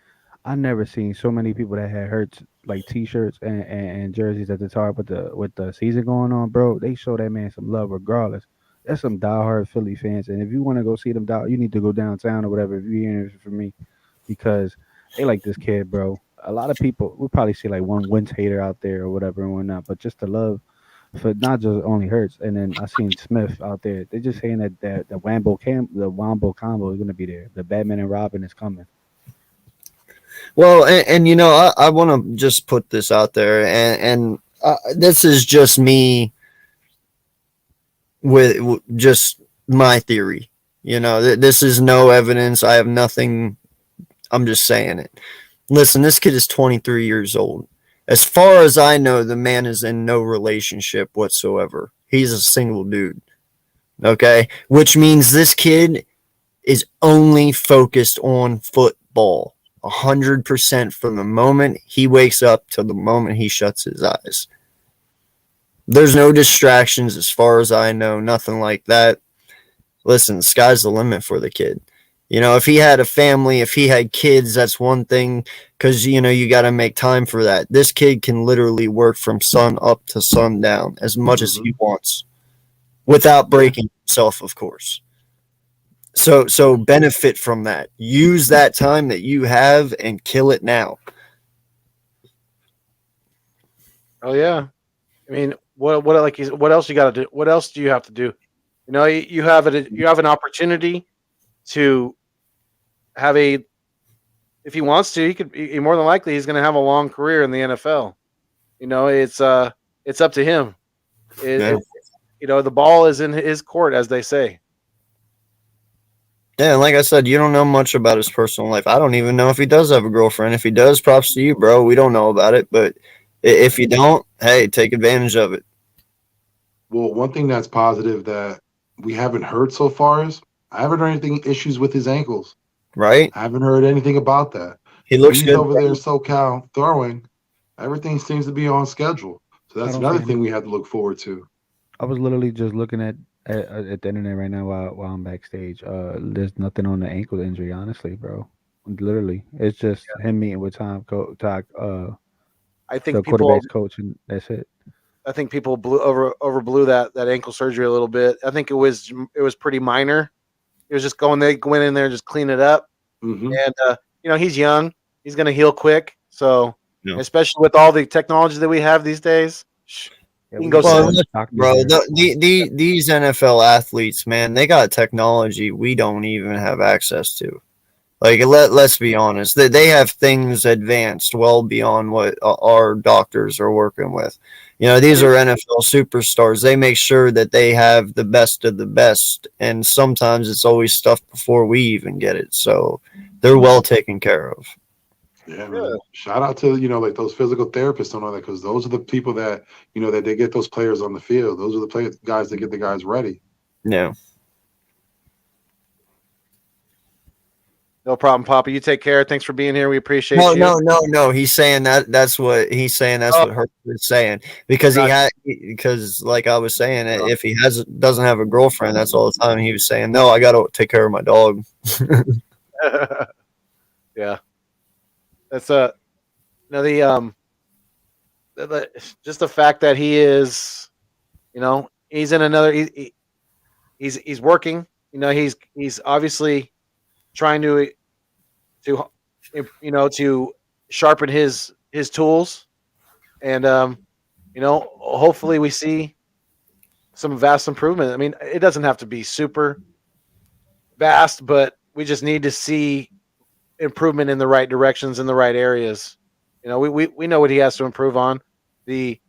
I never seen so many people that had Hurts like T-shirts and jerseys at the top with the season going on, bro. They show that man some love regardless. That's some diehard Philly fans, and if you want to go see them, you need to go downtown or whatever. If you're hearing it from me, because they like this kid, bro. A lot of people, we'll probably see like one Wentz hater out there or whatever and whatnot, but just the love for not just only Hurts. And then I seen Smith out there. They're just saying that the Wambo combo is going to be there. The Batman and Robin is coming. Well, and I want to just put this out there, and this is just me with just my theory. This is no evidence. I have nothing. I'm just saying it. Listen, this kid is 23 years old. As far as I know, the man is in no relationship whatsoever. He's a single dude. Okay? Which means this kid is only focused on football. 100% from the moment he wakes up to the moment he shuts his eyes. There's no distractions as far as I know, nothing like that. Listen, sky's the limit for the kid. If he had a family, if he had kids, that's one thing, because, you got to make time for that. This kid can literally work from sun up to sundown as much as he wants without breaking himself, of course. So benefit from that. Use that time that you have and kill it now. Oh yeah, I mean, what else you got to do? What else do you have to do? You have an opportunity to have if he wants to, he more than likely he's going to have a long career in the NFL. It's up to him. The ball is in his court, as they say. Yeah, and like I said, you don't know much about his personal life. I don't even know if he does have a girlfriend. If he does, props to you, bro. We don't know about it, but if you don't, hey, take advantage of it. Well, one thing that's positive that we haven't heard so far is I haven't heard anything issues with his ankles. Right? I haven't heard anything about that. He looks He's good over there in SoCal throwing. Everything seems to be on schedule. So that's another thing we have to look forward to. I was literally just looking at at the internet right now while I'm backstage. There's nothing on the ankle injury, honestly, bro. Literally, it's just him meeting with I the think quarterback's coach, and that's it. I think people overblew that ankle surgery a little bit. I think it was pretty minor. It was just go in there and just clean it up. Mm-hmm. And he's young. He's gonna heal quick. So Yeah. especially with all the technology that we have these days, Yeah, you can go Well, sit. bro, these NFL athletes, man, they got technology we don't even have access to. Like, let's be honest, they have things advanced well beyond what our doctors are working with. These are NFL superstars. They make sure that they have the best of the best, and sometimes it's always stuff before we even get it. So they're well taken care of. Yeah, man. Shout out to like those physical therapists and all that, because those are the people that that they get those players on the field. Those are the guys that get the guys ready. Yeah. No problem, Papa. You take care. Thanks for being here. We appreciate you. No. He's saying that's what he's saying. That's what Herb is saying, because like I was saying, if he doesn't have a girlfriend, that's all the time he was saying. No, I got to take care of my dog. Yeah, that's just the fact that he is, he's in another. He's working. He's obviously trying to sharpen his tools, and hopefully we see some vast improvement. I mean, it doesn't have to be super vast, but we just need to see improvement in the right directions, in the right areas. We know what he has to improve on. The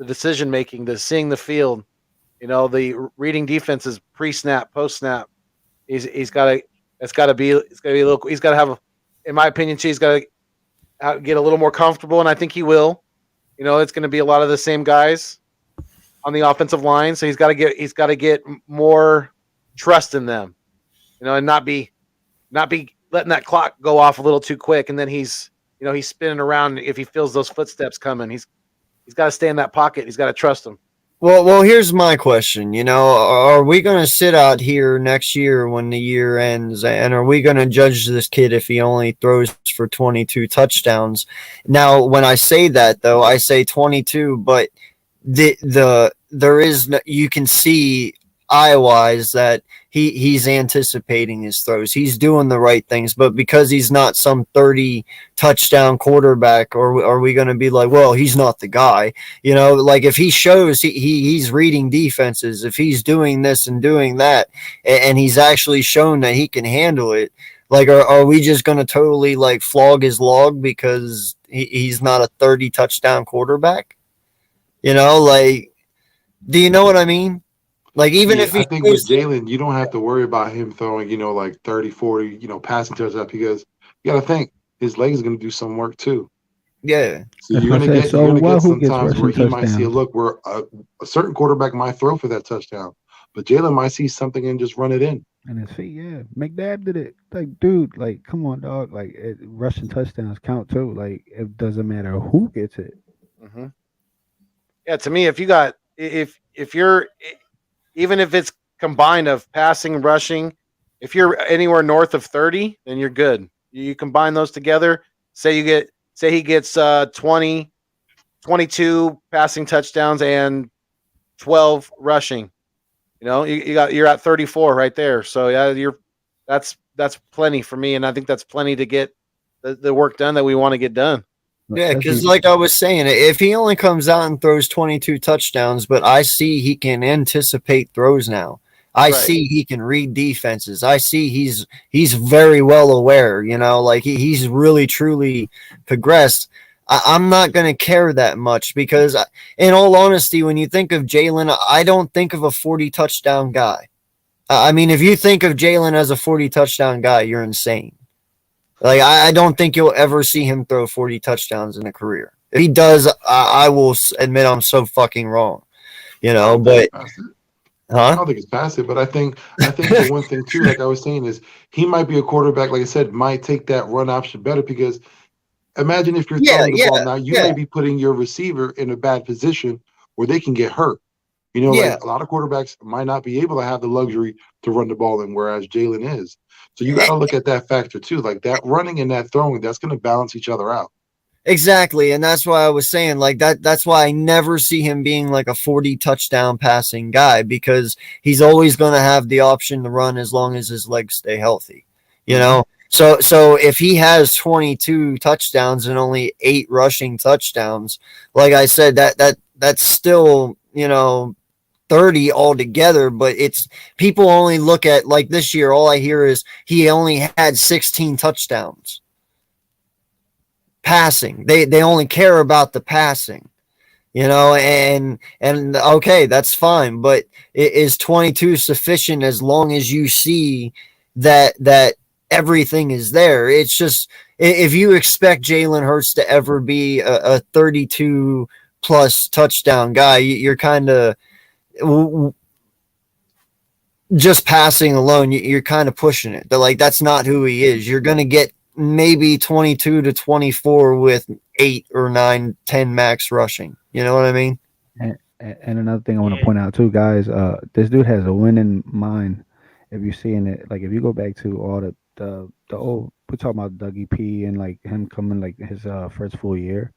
decision making, the seeing the field, the reading defenses pre-snap, post-snap. He's got to be a little. He's got to have, in my opinion, he's got to get a little more comfortable, and I think he will. It's going to be a lot of the same guys on the offensive line, so he's got to get more trust in them, and not be letting that clock go off a little too quick, and then he's spinning around if he feels those footsteps coming. He's got to stay in that pocket. He's got to trust them. Well, here's my question. Are we going to sit out here next year when the year ends, and are we going to judge this kid if he only throws for 22 touchdowns? Now, when I say that, though, I say 22, but you can see eye-wise that he's anticipating his throws. He's doing the right things, but because he's not some 30 touchdown quarterback, or are we going to be like, well, he's not the guy? Like if he shows he's reading defenses, if he's doing this and doing that, and he's actually shown that he can handle it, like are we just going to totally like flog his log because he's not a 30 touchdown quarterback? Like, do you know what I mean? Like, even if I think with Jalen, you don't have to worry about him throwing, like 30, 40, passing touchdowns, because you got to think his leg is going to do some work too. Yeah. So you're going to get some times where he might see a look where a certain quarterback might throw for that touchdown, but Jalen might see something and just run it in. And his feet, yeah. McNabb did it. Like, dude, like, come on, dog. Like, rushing touchdowns count too. Like, it doesn't matter who gets it. Mm-hmm. Yeah, to me, if you're even if it's combined of passing, rushing, if you're anywhere north of 30, then you're good. You combine those together. Say he gets 20, 22 passing touchdowns and 12 rushing. You're at 34 right there. So yeah, that's plenty for me, and I think that's plenty to get the work done that we want to get done. Yeah, because like I was saying, if he only comes out and throws 22 touchdowns, but I see he can anticipate throws now. I see he can read defenses. I see he's very well aware, like he's really, truly progressed. I'm not going to care that much because, in all honesty, when you think of Jalen, I don't think of a 40 touchdown guy. I mean, if you think of Jalen as a 40 touchdown guy, you're insane. Like, I don't think you'll ever see him throw 40 touchdowns in a career. If he does, I will admit I'm so fucking wrong, but I don't think it's passive, but I think the one thing too, like I was saying, is he might be a quarterback, like I said, might take that run option better, because imagine if you're throwing the ball now, you may be putting your receiver in a bad position where they can get hurt. You know, Yeah. like a lot of quarterbacks might not be able to have the luxury to run the ball in, whereas Jalen is. So you got to look at that factor too. Like that running and that throwing, that's going to balance each other out. Exactly, and that's why I was saying like that. That's why I never see him being like a 40 touchdown passing guy, because he's always going to have the option to run as long as his legs stay healthy. You know, so if he has 22 touchdowns and only 8 rushing touchdowns, like I said, that's still, you know, 30 altogether. But it's, people only look at, like, this year, all I hear is he only had 16 touchdowns passing. They only care about the passing, you know, and okay, that's fine, but is 22 sufficient as long as you see that everything is there? It's just, if you expect Jalen Hurts to ever be a 32 plus touchdown guy, you're kind of, just passing alone, you're kind of pushing it. But like, that's not who he is. You're going to get maybe 22 to 24 with 8 or 9, 10 max rushing. You know what I mean? And another thing I want to point out too, guys, this dude has a winning mind. If you're seeing it, like if you go back to all the old, we're talking about Dougie P and like him coming like his first full year.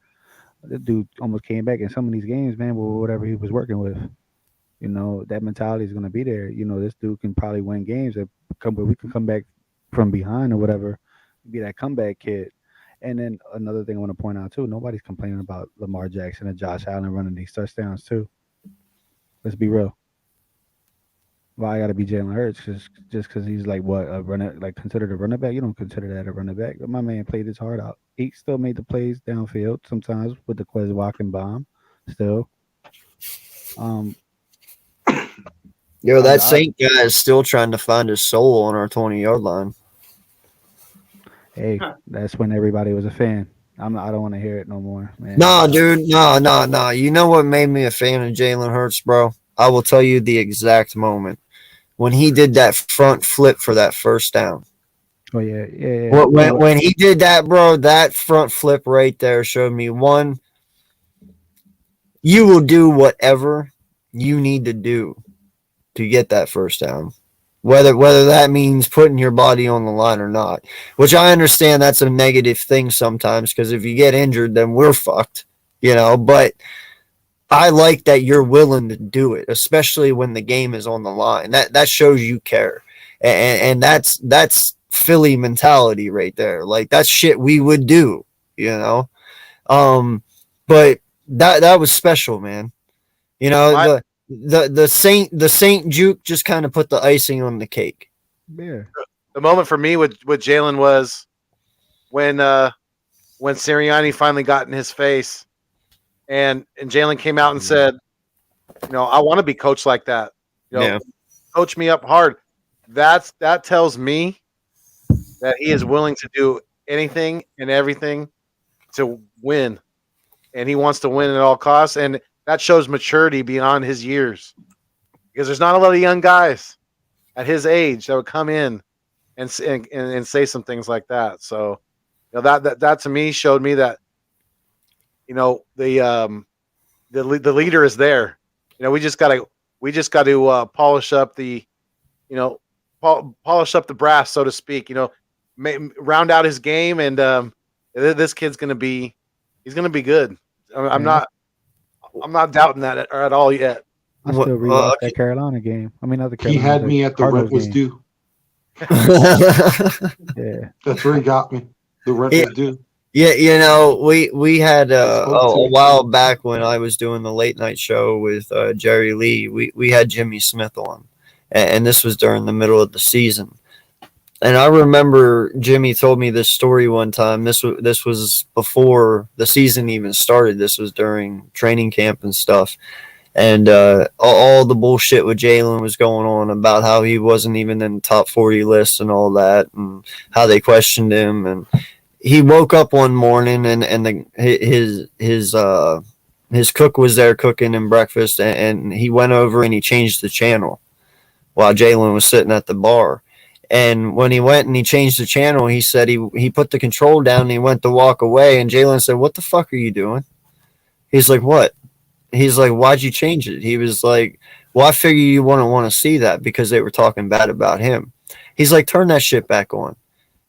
The dude almost came back in some of these games, man, with whatever he was working with. You know, that mentality is going to be there. You know, this dude can probably win games. We can come back from behind or whatever, be that comeback kid. And then another thing I want to point out too, nobody's complaining about Lamar Jackson and Josh Allen running these touchdowns too. Let's be real. Why I got to be Jalen Hurts just because he's like what, a runner, like considered a running back? You don't consider that a running back. But my man played his heart out. He still made the plays downfield sometimes with the Quez walking bomb. Still, Yo, that Saint guy is still trying to find his soul on our 20-yard line. Hey, that's when everybody was a fan. I don't want to hear it no more, man. No, dude, no. You know what made me a fan of Jalen Hurts, bro? I will tell you the exact moment when he did that front flip for that first down. Oh yeah. When he did that, bro, that front flip right there showed me, one, you will do whatever you need to do to get that first down, whether that means putting your body on the line or not, which I understand that's a negative thing sometimes, because if you get injured, then we're fucked, you know. But I like that you're willing to do it, especially when the game is on the line. That shows you care, and that's Philly mentality right there. Like, that's shit we would do, you know. But that was special, man. You know, the Saint juke just kind of put the icing on the cake. Yeah. The moment for me with Jalen was when Sirianni finally got in his face, and Jalen came out and said, you know, I want to be coached like that. You know, coach me up hard. That tells me that he is willing to do anything and everything to win, and he wants to win at all costs. And that shows maturity beyond his years, because there's not a lot of young guys at his age that would come in and say some things like that. So, you know, that to me showed me that, you know, the leader is there. You know, we just got to polish up the, you know, polish up the brass, so to speak. You know, round out his game, and this kid's he's gonna be good. I'm not doubting that at all yet. I still rewatched that Carolina game. I mean, not the Carolina. He had me at the rent was due. Yeah, that's where he got me. The rent was due. Yeah, you know, we had a while back when I was doing the late night show with Jerry Lee. We had Jimmy Smith on, and this was during the middle of the season. And I remember Jimmy told me this story one time. This was before the season even started. This was during training camp and stuff. And all the bullshit with Jalen was going on about how he wasn't even in the top 40 list and all that, and how they questioned him. And he woke up one morning, and his cook was there cooking him breakfast, and he went over and he changed the channel while Jalen was sitting at the bar. And when he went and he changed the channel, he said he put the control down and he went to walk away. And Jalen said, "What the fuck are you doing?" He's like, "What?" he's like, why'd you change it? He was like, well, I figure you wouldn't want to see that because they were talking bad about him. He's like, turn that shit back on.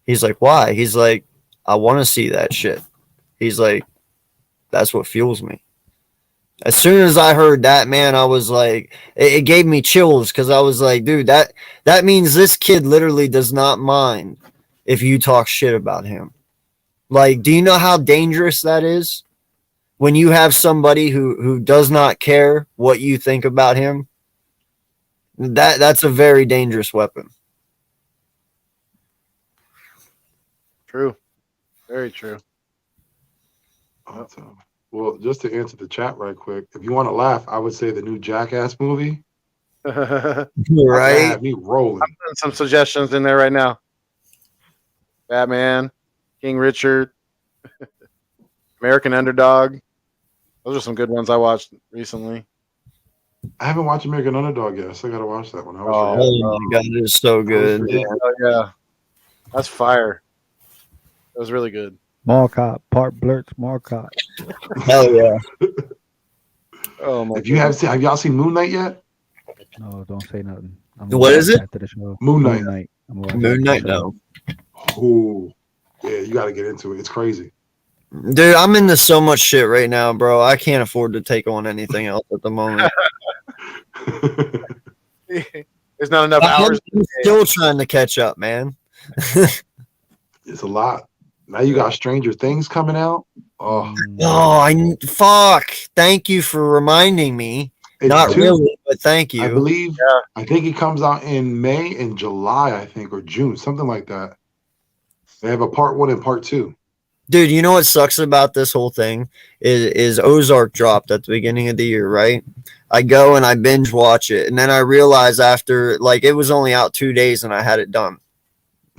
He's like, why? He's like, I want to see that shit. He's like, that's what fuels me. As soon as I heard that, man, I was like, it gave me chills because I was like, dude, that means this kid literally does not mind if you talk shit about him. Like, do you know how dangerous that is? When you have somebody who does not care what you think about him, that's a very dangerous weapon. True. Very true. Awesome. Well, just to answer the chat right quick, if you want to laugh, I would say the new Jackass movie. I'm Right? Had me rolling. putting some suggestions in there right now. Batman, King Richard, American Underdog. Those are some good ones I watched recently. I haven't watched American Underdog yet, so I gotta watch that one. I Oh always my god, it is so good. forget. Oh yeah, that's fire. That was really good. Mall cop, part blurts, mall cop. Hell yeah. Oh my. If you have y'all seen Moon Knight yet? No, don't say nothing. What is it? After the show. Moon Knight. I'm watching Moon after Knight, the show. no. Oh, yeah, you got to get into it. It's crazy. Dude, I'm into so much shit right now, bro. I can't afford to take on anything else at the moment. There's not enough I'm hours. still trying to catch up, man. It's a lot. Now you got Stranger Things coming out. Oh, Oh, fuck. Thank you for reminding me. it's Not two. really, but thank you. I believe. I think it comes out in May and July, I think, or June, something like that. They have a part 1 and part 2. Dude, you know what sucks about this whole thing is Ozark dropped at the beginning of the year, right? I go and I binge watch it, and then I realize after, like, it was only out 2 days and I had it done,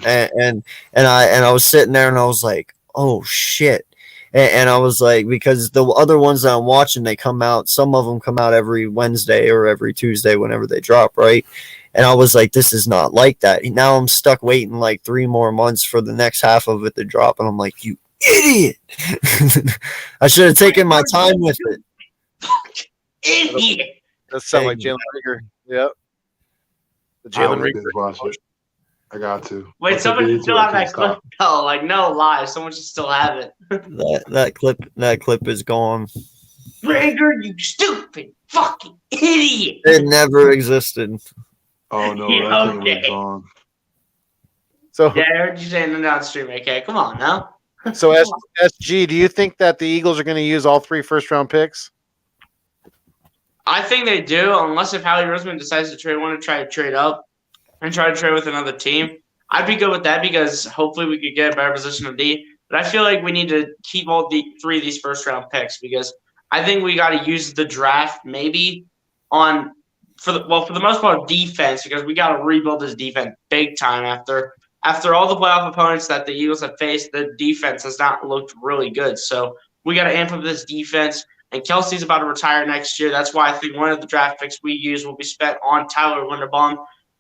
and I was sitting there and I was like, oh shit, and I was like, because the other ones that I'm watching, they come out, some of them come out every Wednesday or every Tuesday whenever they drop, right? And I was like, this is not like that. Now I'm stuck waiting like 3 more months for the next half of it to drop, and I'm like, you idiot. I should have taken my time with it. Idiot. That sound like Jalen Rigger. Yep. The Jalen I Rigger. watch it. I got to. Wait, Once I someone get should into still it, I have can't that clip. stop. No, like no lie. Someone should still have it. That clip is gone. Rigger, you stupid fucking idiot. It never existed. Oh no, Yeah, that thing okay. lives on. So, Yeah, I heard you saying the downstream. Okay, come on now. so SG, do you think that the Eagles are going to use all 3 first-round picks? I think they do, unless if Howie Roseman decides to want to try to trade up and try to trade with another team. I'd be good with that because hopefully we could get a better position of D. But I feel like we need to keep all 3 of these first-round picks because I think we got to use the draft maybe on for the most part defense because we got to rebuild this defense big time after all the playoff opponents that the Eagles have faced. The defense has not looked really good, so we got to amp up this defense. And Kelsey's about to retire next year. That's why I think one of the draft picks we use will be spent on Tyler Linderbaum.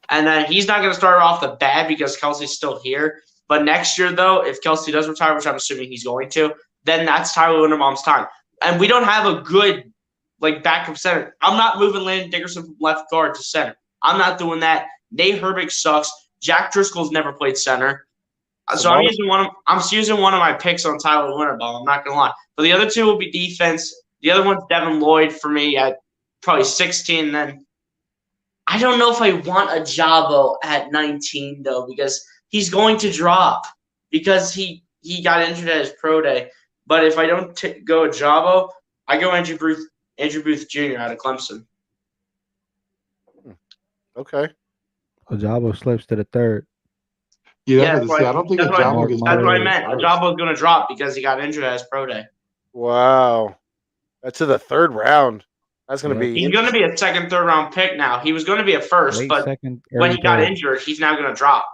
And then he's not going to start off the bat because Kelsey's still here. But next year, though, if Kelsey does retire, which I'm assuming he's going to, then that's Tyler Linderbaum's time. And we don't have a good backup center. I'm not moving Landon Dickerson from left guard to center. I'm not doing that. Nate Herbig sucks. Jack Driscoll's never played center. So I'm using one of my picks on Tyler Linderbaum. I'm not going to lie. But the other 2 will be defense. The other one's Devin Lloyd for me at probably 16. And then I don't know if I want a Jabo at 19, though, because he's going to drop because he got injured at his pro day. But if I don't go a Jabo, I go Andrew Booth Jr. out of Clemson. Okay. Ojabo slips to the 3rd. Yeah, that's I don't think that's Ojabo what, gets that's what I better meant. than Ajabo's going to drop because he got injured at his pro day. Wow. That's to the 3rd round. That's going to be. He's going to be a second, third round pick now. He was going to be a first, Late but second, when early he got third. injured, he's now going to drop.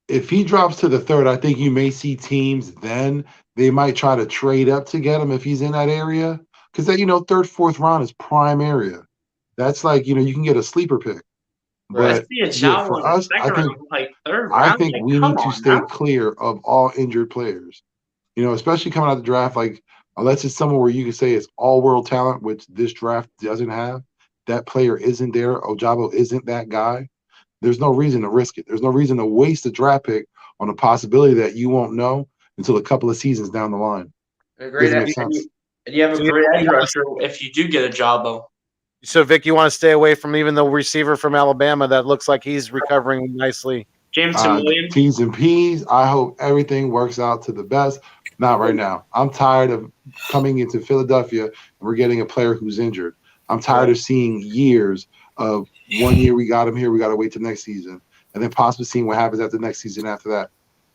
If he drops to the 3rd, I think you may see teams then they might try to trade up to get him if he's in that area. Because that, 3rd, 4th round is prime area. That's like, you can get a sleeper pick. Right. But for us, I think we need to stay clear of all injured players. Especially coming out of the draft, like unless it's someone where you can say it's all world talent, which this draft doesn't have. That player isn't there. Ojabo isn't that guy. There's no reason to risk it. There's no reason to waste a draft pick on a possibility that you won't know until a couple of seasons down the line. Great Doesn't make edge, sense. and you have a great edge rusher if you do get a Jawbo. So, Vic, you want to stay away from even the receiver from Alabama that looks like he's recovering nicely. Jameson Williams. T's and P's. I hope everything works out to the best. Not right now. I'm tired of coming into Philadelphia and we're getting a player who's injured. I'm tired of seeing years of 1 year we got him here, we got to wait till next season, and then possibly seeing what happens after next season after that.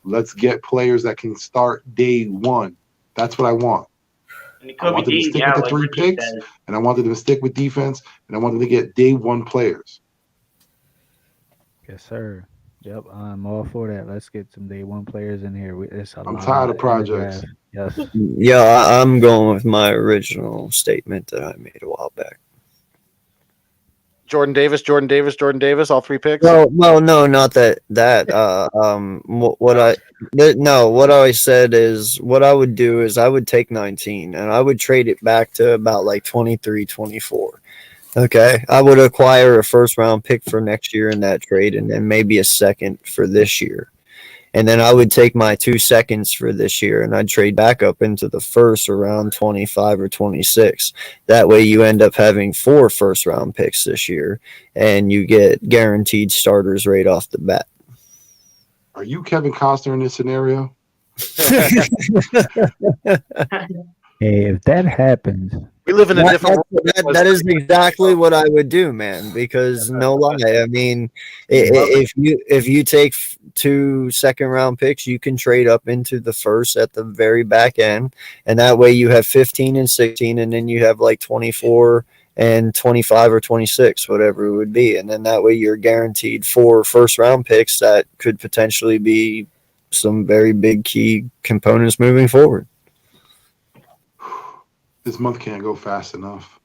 Let's get players that can start day one. That's what I want. I want them to stick with the 3 picks, and I want them to stick with defense, and I want them to get day one players. Yes, sir. Yep, I'm all for that. Let's get some day one players in here. I'm tired of projects. Yes. Yeah, I'm going with my original statement that I made a while back. Jordan Davis, all 3 picks. Well, no, not that. What I said is what I would do is I would take 19 and I would trade it back to about like 23, 24. Okay, I would acquire a first round pick for next year in that trade, and then maybe a second for this year. And then I would take my 2 seconds for this year and I'd trade back up into the first around 25 or 26. That way you end up having 4 first round picks this year and you get guaranteed starters right off the bat. Are you Kevin Costner in this scenario? Hey, if that happens, we live in a different world. That is exactly what I would do, man. Because no lie, I mean, if you take 2 second round picks, you can trade up into the first at the very back end, and that way you have 15 and 16, and then you have like 24 and 25 or 26, whatever it would be, and then that way you're guaranteed 4 first round picks that could potentially be some very big key components moving forward. This month can't go fast enough.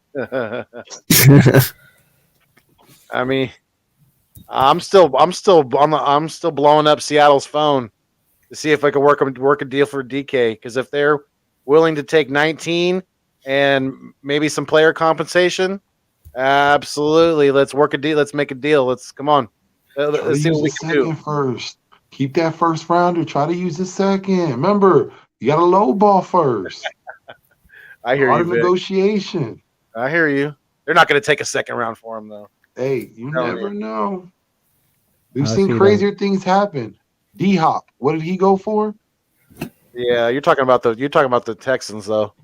I mean, I'm still blowing up Seattle's phone to see if I can work a deal for DK, because if they're willing to take 19 and maybe some player compensation, absolutely, let's work a deal. Let's make a deal. Let's come on. Let's see what we can do. First, keep that first rounder. Try to use the second. Remember, you got to low ball first. I hear you. Negotiation. I hear you. They're not going to take a second round for him, though. Hey, you never know. We've seen crazier things happen. D-Hop, what did he go for? Yeah, you're talking about the Texans, though.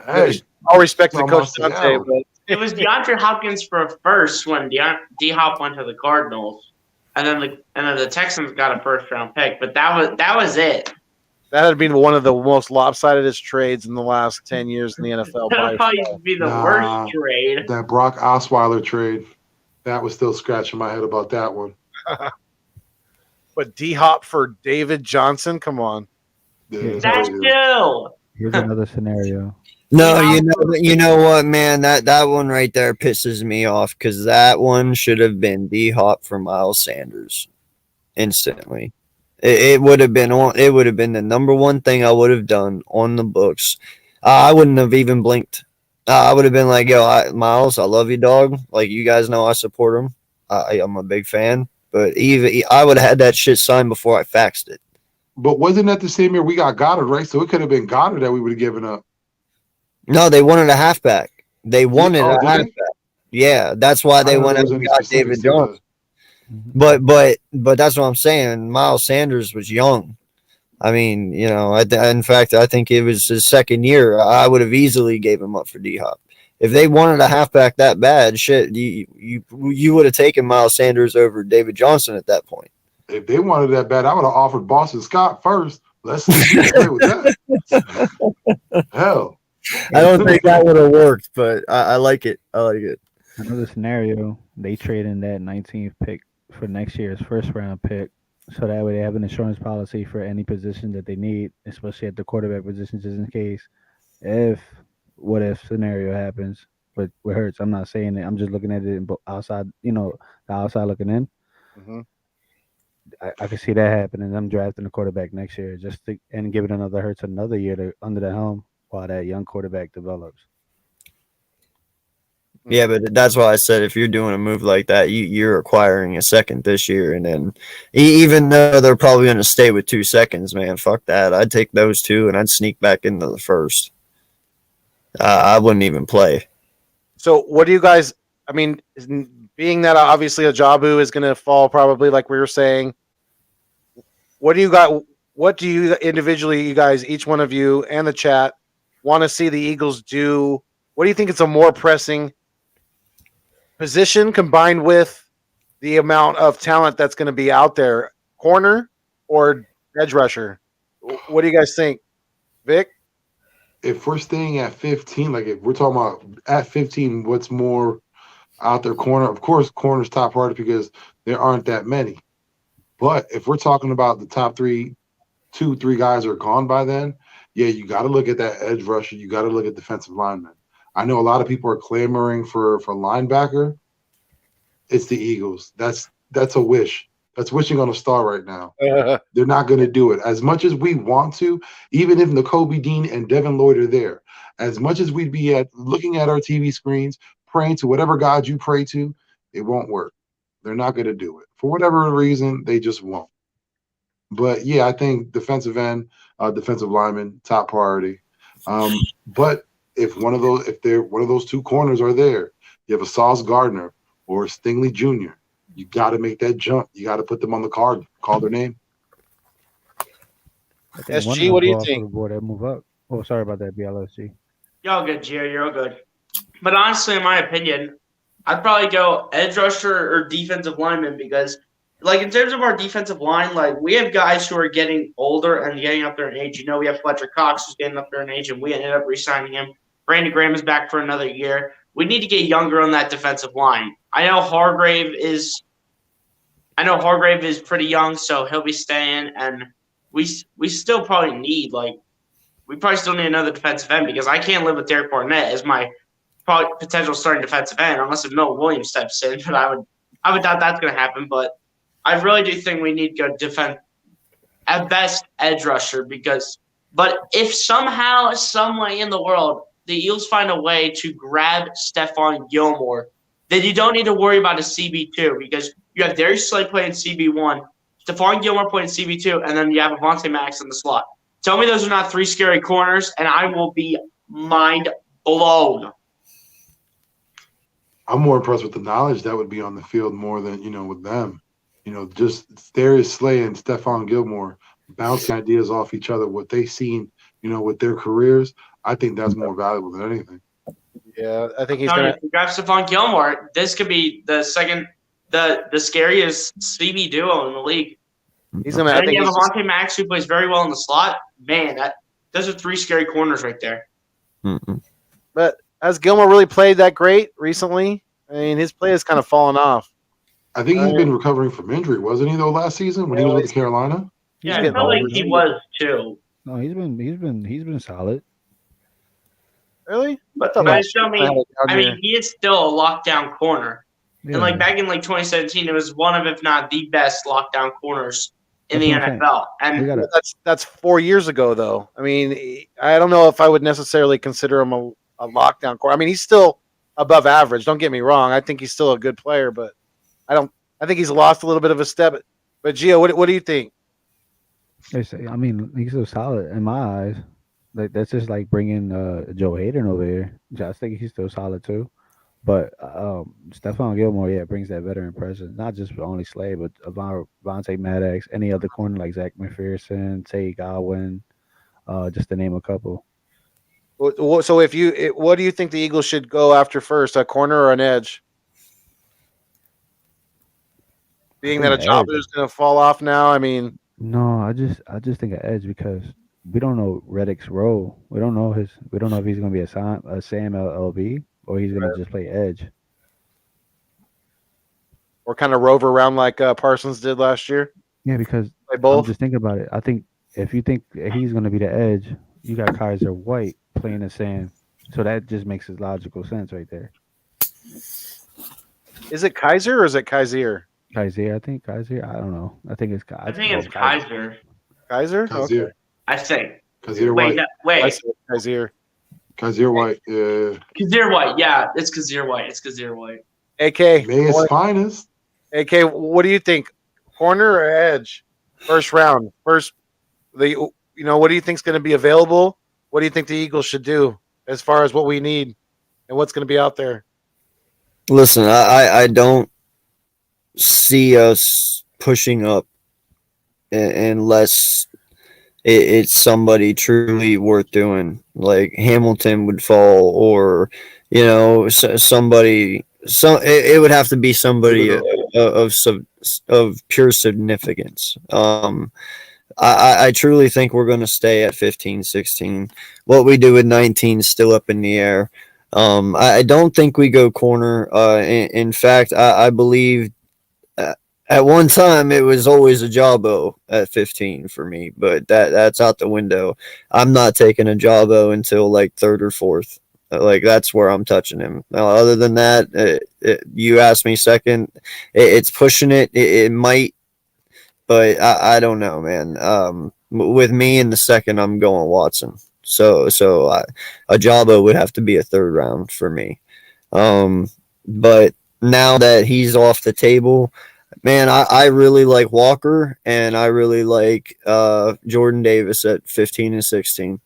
Hey, all respect to Coach Dante, but it was DeAndre Hopkins for a first when D-Hop went to the Cardinals, and then the Texans got a first round pick. But that was it. That had been one of the most lopsidedest trades in the last 10 years in the NFL. That probably used to be the worst trade. That Brock Osweiler trade, that was still scratching my head about that one. But D-Hop for David Johnson, come on. Yeah, that's still. Here's another scenario. No, you know what, man? That one right there pisses me off because that one should have been D-Hop for Miles Sanders instantly. It would have been the number one thing I would have done on the books. I wouldn't have even blinked. I would have been like, yo, Miles, I love you, dog. Like, you guys know I support him. I'm a big fan. But I would have had that shit signed before I faxed it. But wasn't that the same year we got Goddard, right? So it could have been Goddard that we would have given up. No, they wanted a halfback. They wanted a halfback. Yeah, that's why they went and got David Jones. But that's what I'm saying. Miles Sanders was young. I mean, you know, in fact, I think it was his second year. I would have easily gave him up for D-Hop. If they wanted a halfback that bad, shit, you would have taken Miles Sanders over David Johnson at that point. If they wanted that bad, I would have offered Boston Scott first. Let's see if we can play with that. Hell. I don't think that would have worked, but I like it. I like it. Another scenario, they trade in that 19th pick for next year's first round pick. So that way they have an insurance policy for any position that they need, especially at the quarterback position, just in case what if scenario happens. But what hurts, I'm not saying it. I'm just looking at it outside, the outside looking in. Mm-hmm. I can see that happening. I'm drafting a quarterback next year and giving another Hurts another year under the helm. while that young quarterback develops. Yeah, but that's why I said if you're doing a move like that, you're acquiring a second this year, and then even though they're probably going to stay with 2 seconds, man, fuck that. I'd take those 2 and I'd sneak back into the first. I wouldn't even play. So what do you guys? I mean, being that obviously Ajabu is going to fall probably like we were saying. What do you got? What do you individually, you guys, each one of you and the chat, want to see the Eagles do? What do you think is a more pressing position combined with the amount of talent that's going to be out there? Corner or edge rusher? What do you guys think, Vic? If we're staying at 15, like if we're talking about at 15, what's more out there? Corner, of course, corner's top priority because there aren't that many. But if we're talking about the top 3, 2-3 guys are gone by then, yeah, you got to look at that edge rusher. You got to look at defensive linemen. I know a lot of people are clamoring for linebacker. It's the Eagles. That's a wish. That's wishing on a star right now. They're not going to do it. As much as we want to, even if Nakobe Dean and Devin Lloyd are there, as much as we'd be looking at our TV screens, praying to whatever God you pray to, it won't work. They're not going to do it. For whatever reason, they just won't. But, yeah, I think defensive end, defensive lineman, top priority. But if one of those 2 corners are there, you have a Sauce Gardner or Stingley Jr., you got to make that jump. You got to put them on the card, call their name. SG, what do you think? Move up. Oh, sorry about that, BLSG. You're all good, Gio. You're all good. But honestly, in my opinion, I'd probably go edge rusher or defensive lineman because, like, in terms of our defensive line, like, we have guys who are getting older and getting up there in age. You know, we have Fletcher Cox who's getting up there in age, and we ended up re-signing him. Brandon Graham is back for another year. We need to get younger on that defensive line. I know Hargrave is pretty young, so he'll be staying, and we still probably need another defensive end because I can't live with Derek Barnett as my probably potential starting defensive end unless if Milton Williams steps in. But I would doubt that's going to happen. But I really do think we need to go defend at best edge rusher but if somehow, some way in the world, the Eagles find a way to grab Stephon Gilmore, then you don't need to worry about a CB2 because you have Darius Slay playing CB1, Stephon Gilmore playing CB2, and then you have Avonte Max in the slot. Tell me those are not 3 scary corners, and I will be mind blown. I'm more impressed with the knowledge that would be on the field more than, with them. Just Darius Slay and Stephon Gilmore bouncing ideas off each other, what they've seen, with their careers. I think that's more valuable than anything. Yeah, I think he's going to grab Stephon Gilmore. This could be the scariest CB duo in the league. He's going to. I think you have Avonte Max who plays very well in the slot. Man, those are 3 scary corners right there. Mm-hmm. But has Gilmore really played that great recently? I mean, his play has kind of fallen off. I think he's been recovering from injury, wasn't he? Though last season when he was with Carolina. Yeah, I felt like he was too. No, he's been solid. Really? But he is still a lockdown corner. Yeah. And back in 2017, it was one of, if not the best lockdown corners in the NFL. And that's 4 years ago, though. I mean, I don't know if I would necessarily consider him a lockdown corner. I mean, he's still above average. Don't get me wrong. I think he's still a good player, but I think he's lost a little bit of a step. But Gio, what do you think? I mean, he's so solid in my eyes. That's just like bringing Joe Hayden over here. I think he's still solid too. But Stephon Gilmore, brings that veteran presence. Not just for only Slay, but Avonte Maddox, any other corner like Zach McPherson, Tay Godwin, just to name a couple. So what do you think the Eagles should go after first, a corner or an edge? Being that a job is going to fall off now, I mean. No, I just think an edge because we don't know Reddick's role. We don't know if he's going to be a Sam LLB or he's going to just play edge. Or kind of rove around like Parsons did last year. Yeah, because I'm just thinking about it. I think if you think he's going to be the edge, you got Kaiser White playing the Sam. So that just makes his logical sense right there. Is it Kaiser or is it Kaiser? Kaiser, I think Kaiser. I don't know. I think it's Kaiser. I think it's Kaiser. Kaiser? Kaiser. Okay. I think. Kaiser Wait. Kaiser. Kaiser White, yeah. Kazir White. Yeah, it's Kazir White. It's Kazir White. AK, May's finest. AK, what do you think? Corner or edge? First round. What do you think is going to be available? What do you think the Eagles should do as far as what we need and what's going to be out there? Listen, I don't see us pushing up unless it's somebody truly worth doing. Like Hamilton would fall, or somebody. It would have to be somebody of pure significance. I truly think we're going to stay at 15, 16. What we do with 19 is still up in the air. I don't think we go corner. In fact, I believe at one time it was always a Jawbo at 15 for me, but that's out the window. I'm not taking a Jawbo until like third or fourth. Like that's where I'm touching him. Other than that, you asked me second. It's pushing it. It might, but I don't know, man. With me in the second, I'm going Watson. So a Jawbo would have to be a third round for me. But now that he's off the table, man, I really like Walker, and I really like Jordan Davis at 15 and 16.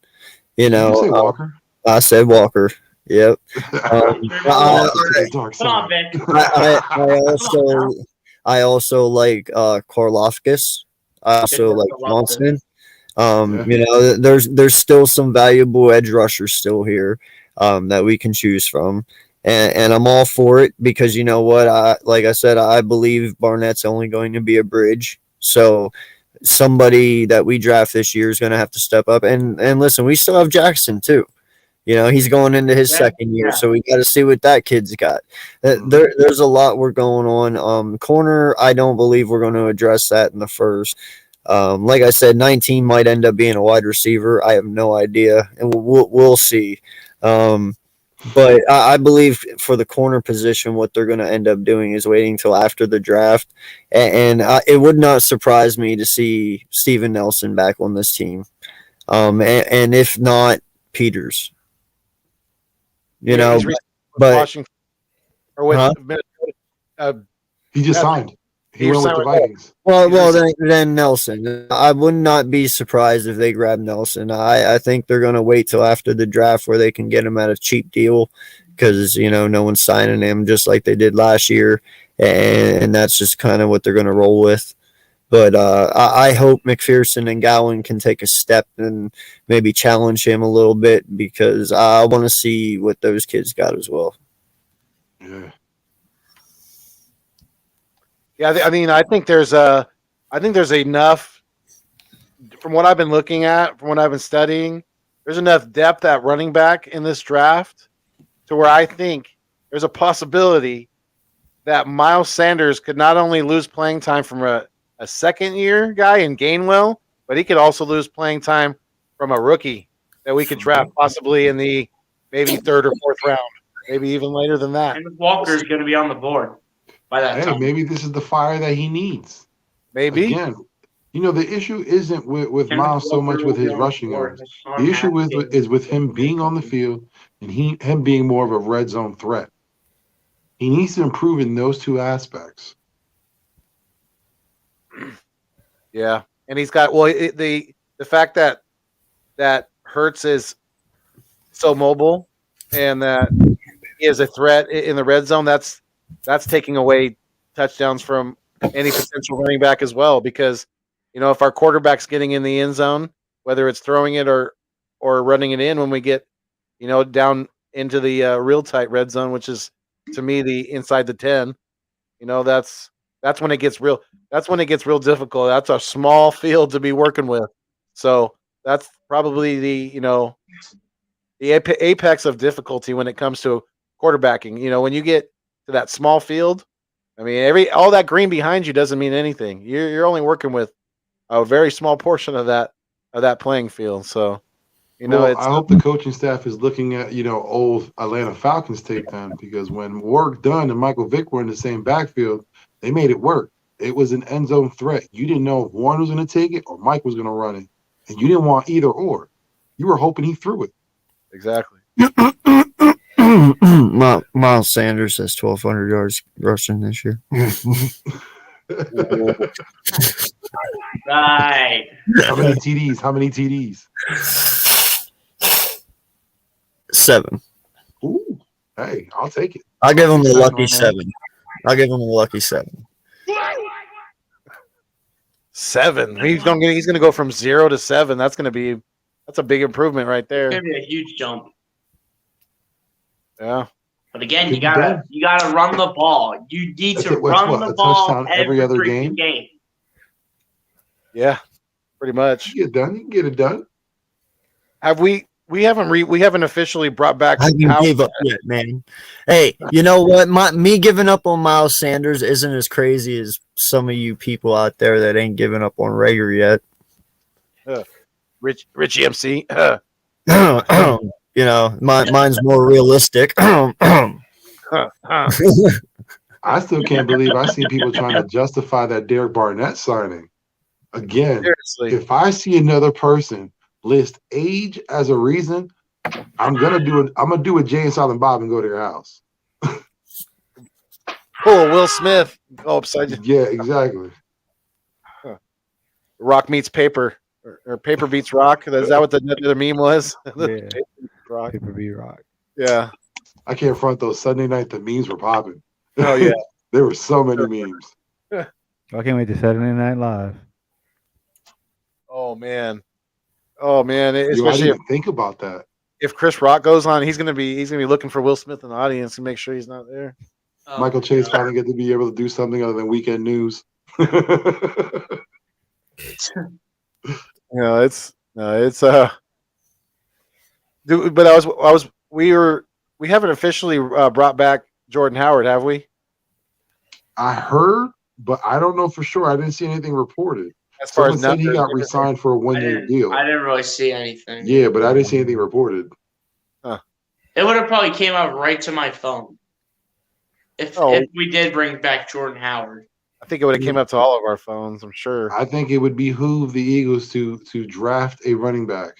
You say Walker? I said Walker. Yep. Come on, Vic. I also like Karlaftis. I also like Johnson. There's still some valuable edge rushers still here that we can choose from. And I'm all for it because you know what? Like I said, I believe Barnett's only going to be a bridge. So somebody that we draft this year is going to have to step up. And listen, we still have Jackson too. He's going into his second year, so we got to see what that kid's got. There's a lot we're going on. Corner, I don't believe we're going to address that in the first. Like I said, 19 might end up being a wide receiver. I have no idea, and we'll see. But I believe for the corner position, what they're going to end up doing is waiting until after the draft. And it would not surprise me to see Steven Nelson back on this team. And if not, Peters. But Washington or with he just signed. He went with the Vikings. Well, then Nelson. I would not be surprised if they grab Nelson. I think they're going to wait till after the draft where they can get him at a cheap deal because, no one's signing him just like they did last year. And that's just kind of what they're going to roll with. But I hope McPherson and Gowan can take a step and maybe challenge him a little bit because I want to see what those kids got as well. Yeah. Yeah, I think there's enough from what I've been looking at, from what I've been studying. There's enough depth at running back in this draft to where I think there's a possibility that Miles Sanders could not only lose playing time from a second-year guy in Gainwell, but he could also lose playing time from a rookie that we could draft possibly in the maybe third or fourth round, maybe even later than that. And Walker's going to be on the board by that time. Maybe this is the fire that he needs. Maybe. Again, the issue isn't with Miles so much with his rushing yards. The issue is with him being on the field and him being more of a red zone threat. He needs to improve in those two aspects. Yeah, and he's got the fact that Hurts is so mobile and that he is a threat in the red zone. That's taking away touchdowns from any potential running back as well. Because if our quarterback's getting in the end zone, whether it's throwing it or running it in, when we get down into the real tight red zone, which is to me the inside the 10, that's when it gets real. That's when it gets real difficult. That's a small field to be working with. So that's probably the apex of difficulty when it comes to quarterbacking. When you get to that small field, all that green behind you doesn't mean anything. You're only working with a very small portion of that playing field. So, I hope the coaching staff is looking at old Atlanta Falcons tape then, because when Work Dunn and Michael Vick were in the same backfield, they made it work. It was an end zone threat. You didn't know if Warren was going to take it or Mike was going to run it, and you didn't want either or. You were hoping he threw it. Exactly. Miles Sanders has 1,200 yards rushing this year. Right. How many TDs? How many TDs? 7. Ooh, hey, I'll take it. I'll give him the lucky Right now. 7. I'll give him the lucky 7. 7. He's gonna go from 0 to 7. That's a big improvement right It's there. gonna be a huge jump. Yeah. But again, Get you it gotta done. run the ball. You need That's to it. What's run what, the a ball touchdown every every other freaking game? game. Yeah. Pretty much. You can get it done. Have we haven't officially brought back I haven't gave up yet, man. Hey, you know what? Me giving up on Miles Sanders isn't as crazy as some of you people out there that ain't giving up on Rager yet. Richie MC. You know, mine's more realistic. I still can't believe I see people trying to justify that Derek Barnett signing. Again, Seriously. if I see another person list age as a reason, I'm gonna do a Jay and Silent Bob and go to your house. Pull Will Smith. Go upside down. Yeah, exactly. Rock meets paper. Or paper beats rock. Is that what the meme was? Yeah. Rock. Paper B Rock. Yeah. I can't front those Sunday night. The memes were popping. Oh yeah. There were so many memes. I can't wait to Saturday Night Live. Oh man. Yo, I Especially didn't even think about that. if Chris Rock goes on, he's gonna be looking for Will Smith in the audience and make sure he's not there. Oh, Michael Chase God. finally get to be able to do something other than weekend news. Dude, but we haven't officially brought back Jordan Howard, have we? I heard, but I don't know for sure. I didn't see anything reported. As far Someone as said he numbers, got re-signed for a I one-year didn't, deal. I didn't really see anything. Yeah, but I didn't see anything reported. It would have probably came up right to my phone if we did bring back Jordan Howard. I think it would have came up to all of our phones, I'm sure. I think it would behoove the Eagles to draft a running back.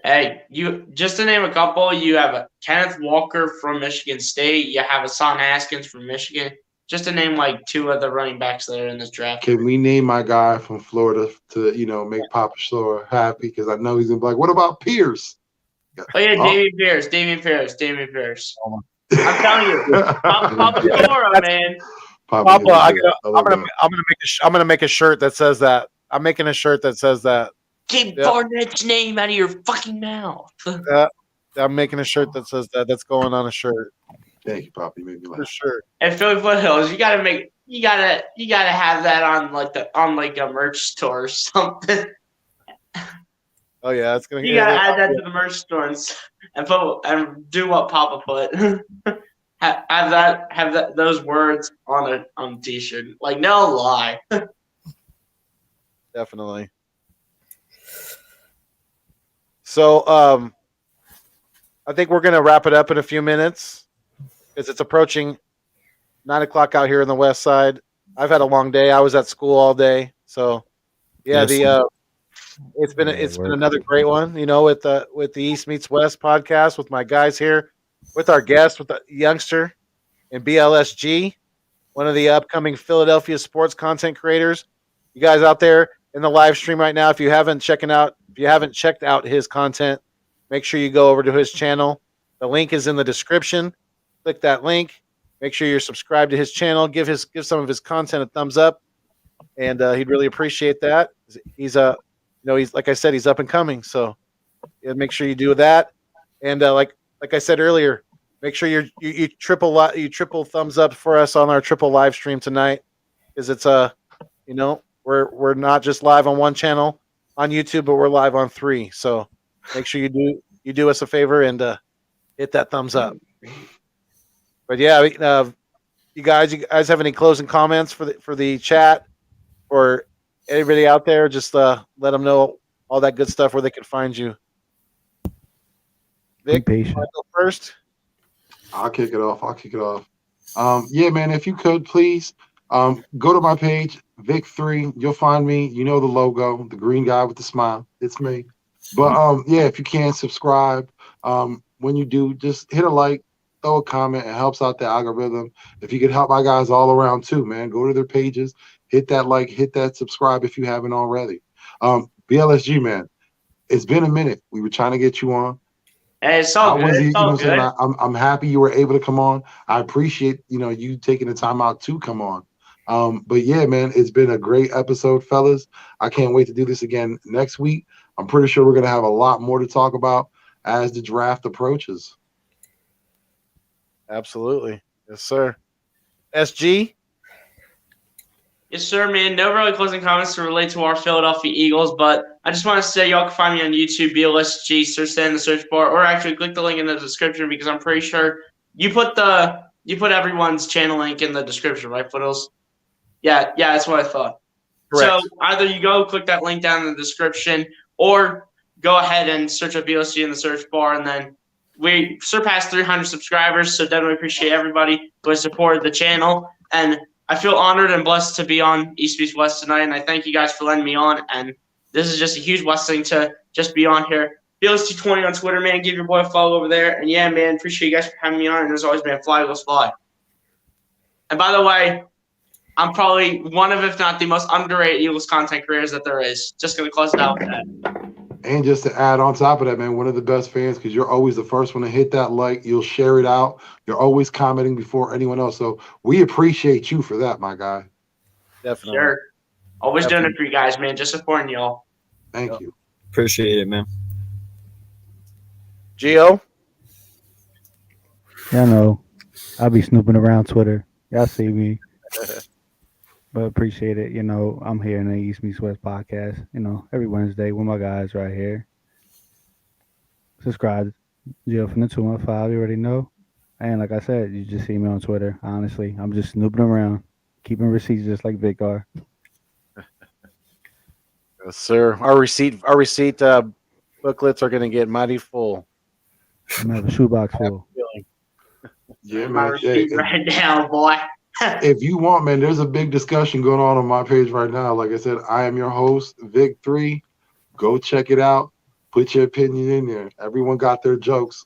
Hey, you just to name a couple, you have a Kenneth Walker from Michigan State. You have Hassan Haskins from Michigan. Just to name like 2 of the running backs that are in this draft. Can we name my guy from Florida to make Papa Shore happy? Because I know he's gonna be like, what about Pierce? Oh yeah, Damian Pierce. I'm telling you, Papa Shore, man. Papa, I'm gonna make a shirt that says that. I'm making a shirt that says that. Keep Barnett's name out of your fucking mouth. I'm making a shirt that says that. That's going on a shirt. Thank you, Papa. You made me For laugh. sure. And Philly Foothills, you gotta have that on a merch store or something. Oh yeah, it's gonna. You gotta add that to the merch store and do what Papa put. have those words on a t-shirt. Like no lie. Definitely. So I think we're gonna wrap it up in a few minutes because it's approaching 9:00 out here in the west side. I've had a long day. I was at school all day, so yeah. Yes. It's been another great one. With the East Meets West podcast with my guys here, with our guest, with the youngster in BLSG, one of the upcoming Philadelphia sports content creators. You guys out there in the live stream right now, if you haven't checked out his content, make sure you go over to his channel. The link is in the description. Click that link. Make sure you're subscribed to his channel. Give some of his content a thumbs up, and he'd really appreciate that. He's he's like I said, he's up and coming. So make sure you do that. And like I said earlier, make sure you triple thumbs up for us on our triple live stream tonight, because it's we're not just live on one channel on YouTube, but we're live on 3. So make sure you do us a favor and hit that thumbs up. But yeah, you guys have any closing comments for the chat, or anybody out there? Just let them know all that good stuff where they can find you. Vic, Be patient. wanna go first. I'll kick it off. Yeah, man, if you could please go to my page, Vic3. You'll find me. You know the logo, the green guy with the smile. It's me. But yeah, if you can subscribe, When you do, just hit a like, throw a comment. It helps out the algorithm. If you could help my guys all around too, man, go to their pages, hit that like, hit that subscribe if you haven't already. BLSG, man, it's been a minute. We were trying to get you on. Hey, it's all good. It's all good. I'm happy you were able to come on. I appreciate, you taking the time out to come on. But yeah, man, it's been a great episode, fellas. I can't wait to do this again next week. I'm pretty sure we're going to have a lot more to talk about as the draft approaches. Absolutely. Yes, sir. SG? Yes, sir, man. No really closing comments to relate to our Philadelphia Eagles, but I just want to say y'all can find me on YouTube, BLSG, search that in the search bar, or actually click the link in the description because I'm pretty sure you put everyone's channel link in the description, right, Foothills? Yeah, that's what I thought. Correct. So either you go click that link down in the description, or go ahead and search up BLSG in the search bar, and then we surpassed 300 subscribers, so definitely appreciate everybody who has supported the channel, and I feel honored and blessed to be on East Meets West tonight, and I thank you guys for letting me on. And this is just a huge blessing to just be on here. BLS220 on Twitter, man. Give your boy a follow over there. And yeah, man, appreciate you guys for having me on. And as always, man, fly, Eagles, fly. And by the way, I'm probably one of, if not the most underrated Eagles content creators that there is. Just going to close it out with that. And just to add on top of that, man, one of the best fans because you're always the first one to hit that like. You'll share it out. You're always commenting before anyone else. So we appreciate you for that, my guy. Definitely. Sure. Always doing it for you guys, man. Just supporting y'all. Thank you. Appreciate it, man. Gio? Yeah, I know. I'll be snooping around Twitter. Y'all see me. But appreciate it. I'm here in the East Meets West podcast, every Wednesday with my guys right here. Subscribe. Jill from the 215, you already know. And like I said, you just see me on Twitter. Honestly, I'm just snooping around, keeping receipts just like Vic are. Yes, sir. Our receipt booklets are going to get mighty full. I'm gonna have a shoebox full. Yeah, My man. receipt right now, boy. If you want, man, there's a big discussion going on my page right now. Like I said, I am your host, Vic3. Go check it out. Put your opinion in there. Everyone got their jokes.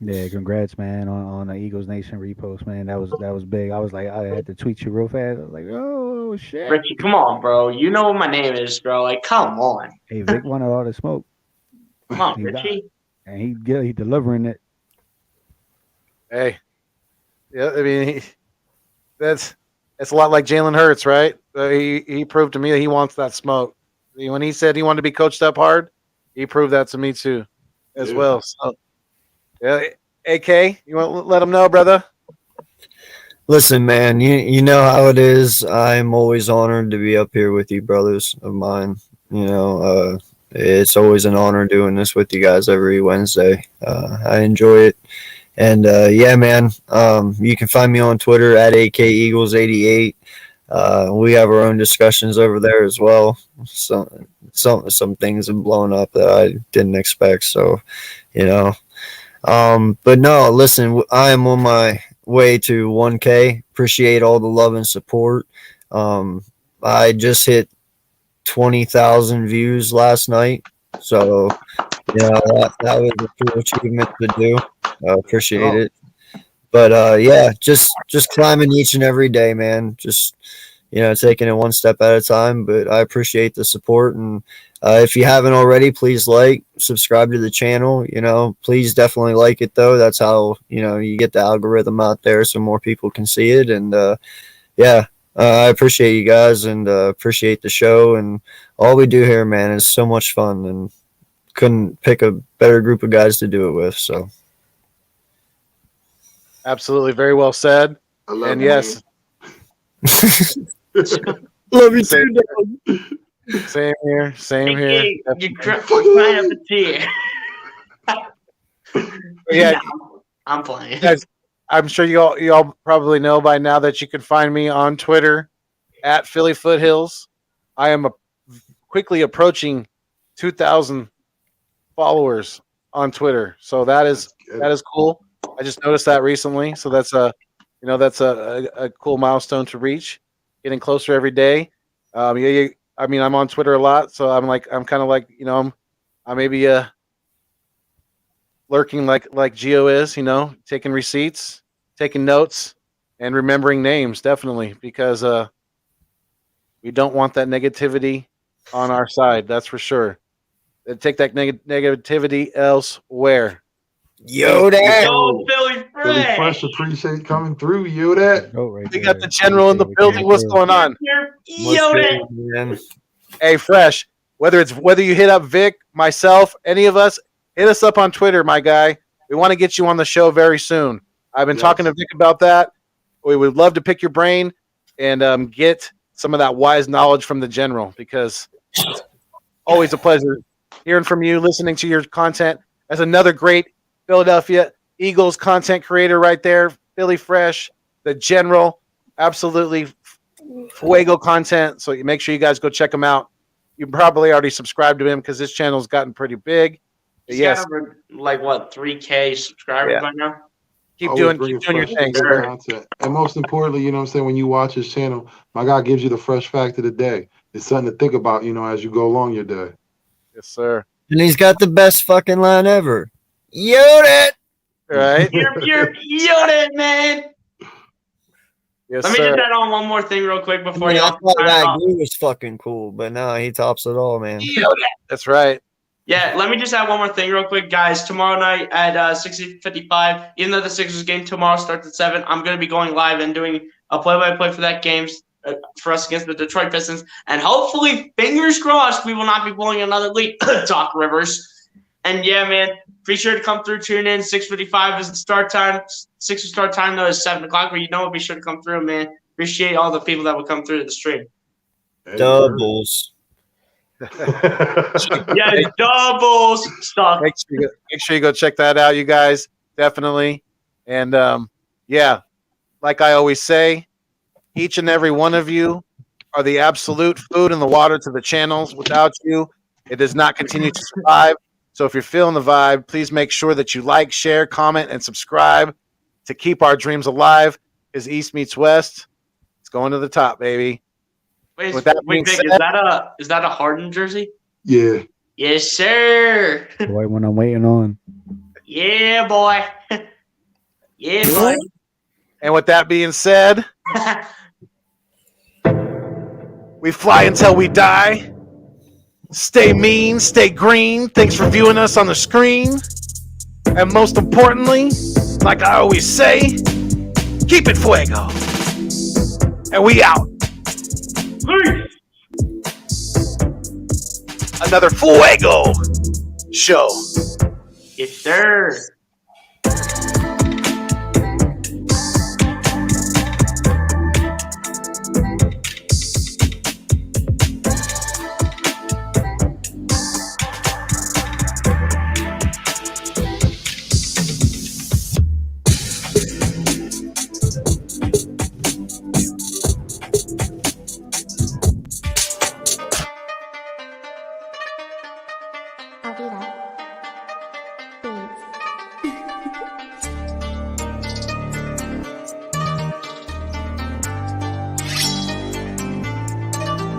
Yeah, congrats, man, on the Eagles Nation repost, man. That was big. I was like, I had to tweet you real fast. I was like, oh shit. Richie, come on, bro. You know what my name is, bro. Like, come on. Hey, Vic wanted all the smoke. Come on, Richie. And he delivering it. Hey. Yeah, I mean, it's a lot like Jalen Hurts, right? He proved to me that he wants that smoke. When he said he wanted to be coached up hard, he proved that to me too, as well. So, yeah, AK, you want to let him know, brother? Listen, man, you know how it is. I'm always honored to be up here with you, brothers of mine. It's always an honor doing this with you guys every Wednesday. I enjoy it. And yeah, man, you can find me on Twitter at AKEagles88. We have our own discussions over there as well. Some things have blown up that I didn't expect. So, but no, listen, I am on my way to 1K. Appreciate all the love and support. I just hit 20,000 views last night. So, that was a cool achievement to do. Appreciate it. But yeah, just climbing each and every day, man. Just taking it one step at a time. But I appreciate the support, and if you haven't already, please subscribe to the channel. Please definitely like it though. That's how you get the algorithm out there so more people can see it. And yeah, I appreciate you guys and appreciate the show and all we do here, man. Is so much fun, and couldn't pick a better group of guys to do it with. So. Absolutely, very well said. And yes, love you too, dog. Same here. You're crying up a tear. Yeah, I'm playing. Guys, I'm sure you all probably know by now that you can find me on Twitter at Philly Foothills. I am quickly approaching 2,000 followers on Twitter, so that is cool. I just noticed that recently, so that's a cool milestone to reach. Getting closer every day. I'm on Twitter a lot, so I'm kind of like I maybe lurking like Geo is, taking receipts, taking notes, and remembering names, definitely, because we don't want that negativity on our side. That's for sure. Take that negativity elsewhere. Yo, that. Yo, Billy Really Fresh. fresh, appreciate coming through. You that? We got the general in the building. What's going on? Yo, that. Man. Hey, Fresh. Whether you hit up Vic, myself, any of us, hit us up on Twitter, my guy. We want to get you on the show very soon. I've been talking to Vic about that. We would love to pick your brain and get some of that wise knowledge from the general, because it's always a pleasure hearing from you, listening to your content. As another great Philadelphia Eagles content creator right there, Billy Fresh, the general, absolutely fuego content. So you make sure you guys go check him out. You probably already subscribed to him because his channel's gotten pretty big. He's got over, like, what, 3K subscribers by now? Keep doing your thing. Content. And most importantly, you know what I'm saying, when you watch his channel, my guy gives you the fresh fact of the day. It's something to think about, as you go along your day. Yes, sir. And he's got the best fucking line ever. Yo, that. Right? You're that, man. Yes, Let me just add on one more thing real quick before I y'all. thought that glue was fucking cool, but no, he tops it all, man. That's right. Yeah, let me just add one more thing real quick, guys. Tomorrow night at 6:55, even though the Sixers game tomorrow starts at 7, I'm going to be going live and doing a play-by-play for that game for us against the Detroit Pistons. And hopefully, fingers crossed, we will not be blowing another lead, Doc Rivers. And yeah, man, be sure to come through, tune in. 6:55 is the start time. Sixers start time, though, is 7 o'clock, but be sure to come through, man. Appreciate all the people that will come through to the stream. Doubles. Yeah, doubles stuff. Make sure you go check that out, you guys. Definitely. And like I always say, each and every one of you are the absolute food and the water to the channels. Without you, it does not continue to survive. So if you're feeling the vibe, please make sure that you like, share, comment, and subscribe to keep our dreams alive. Because East meets West, it's going to the top, baby. Wait, With that Vic, being said, is that a Harden jersey? Yeah. Yes, sir. Boy, when I'm waiting on. Yeah, boy. Yeah, boy. And with that being said, we fly until we die. Stay mean, stay green. Thanks for viewing us on the screen. And most importantly, like I always say, keep it fuego. And we out. Another fuego show. Yes, sir.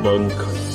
Uncut.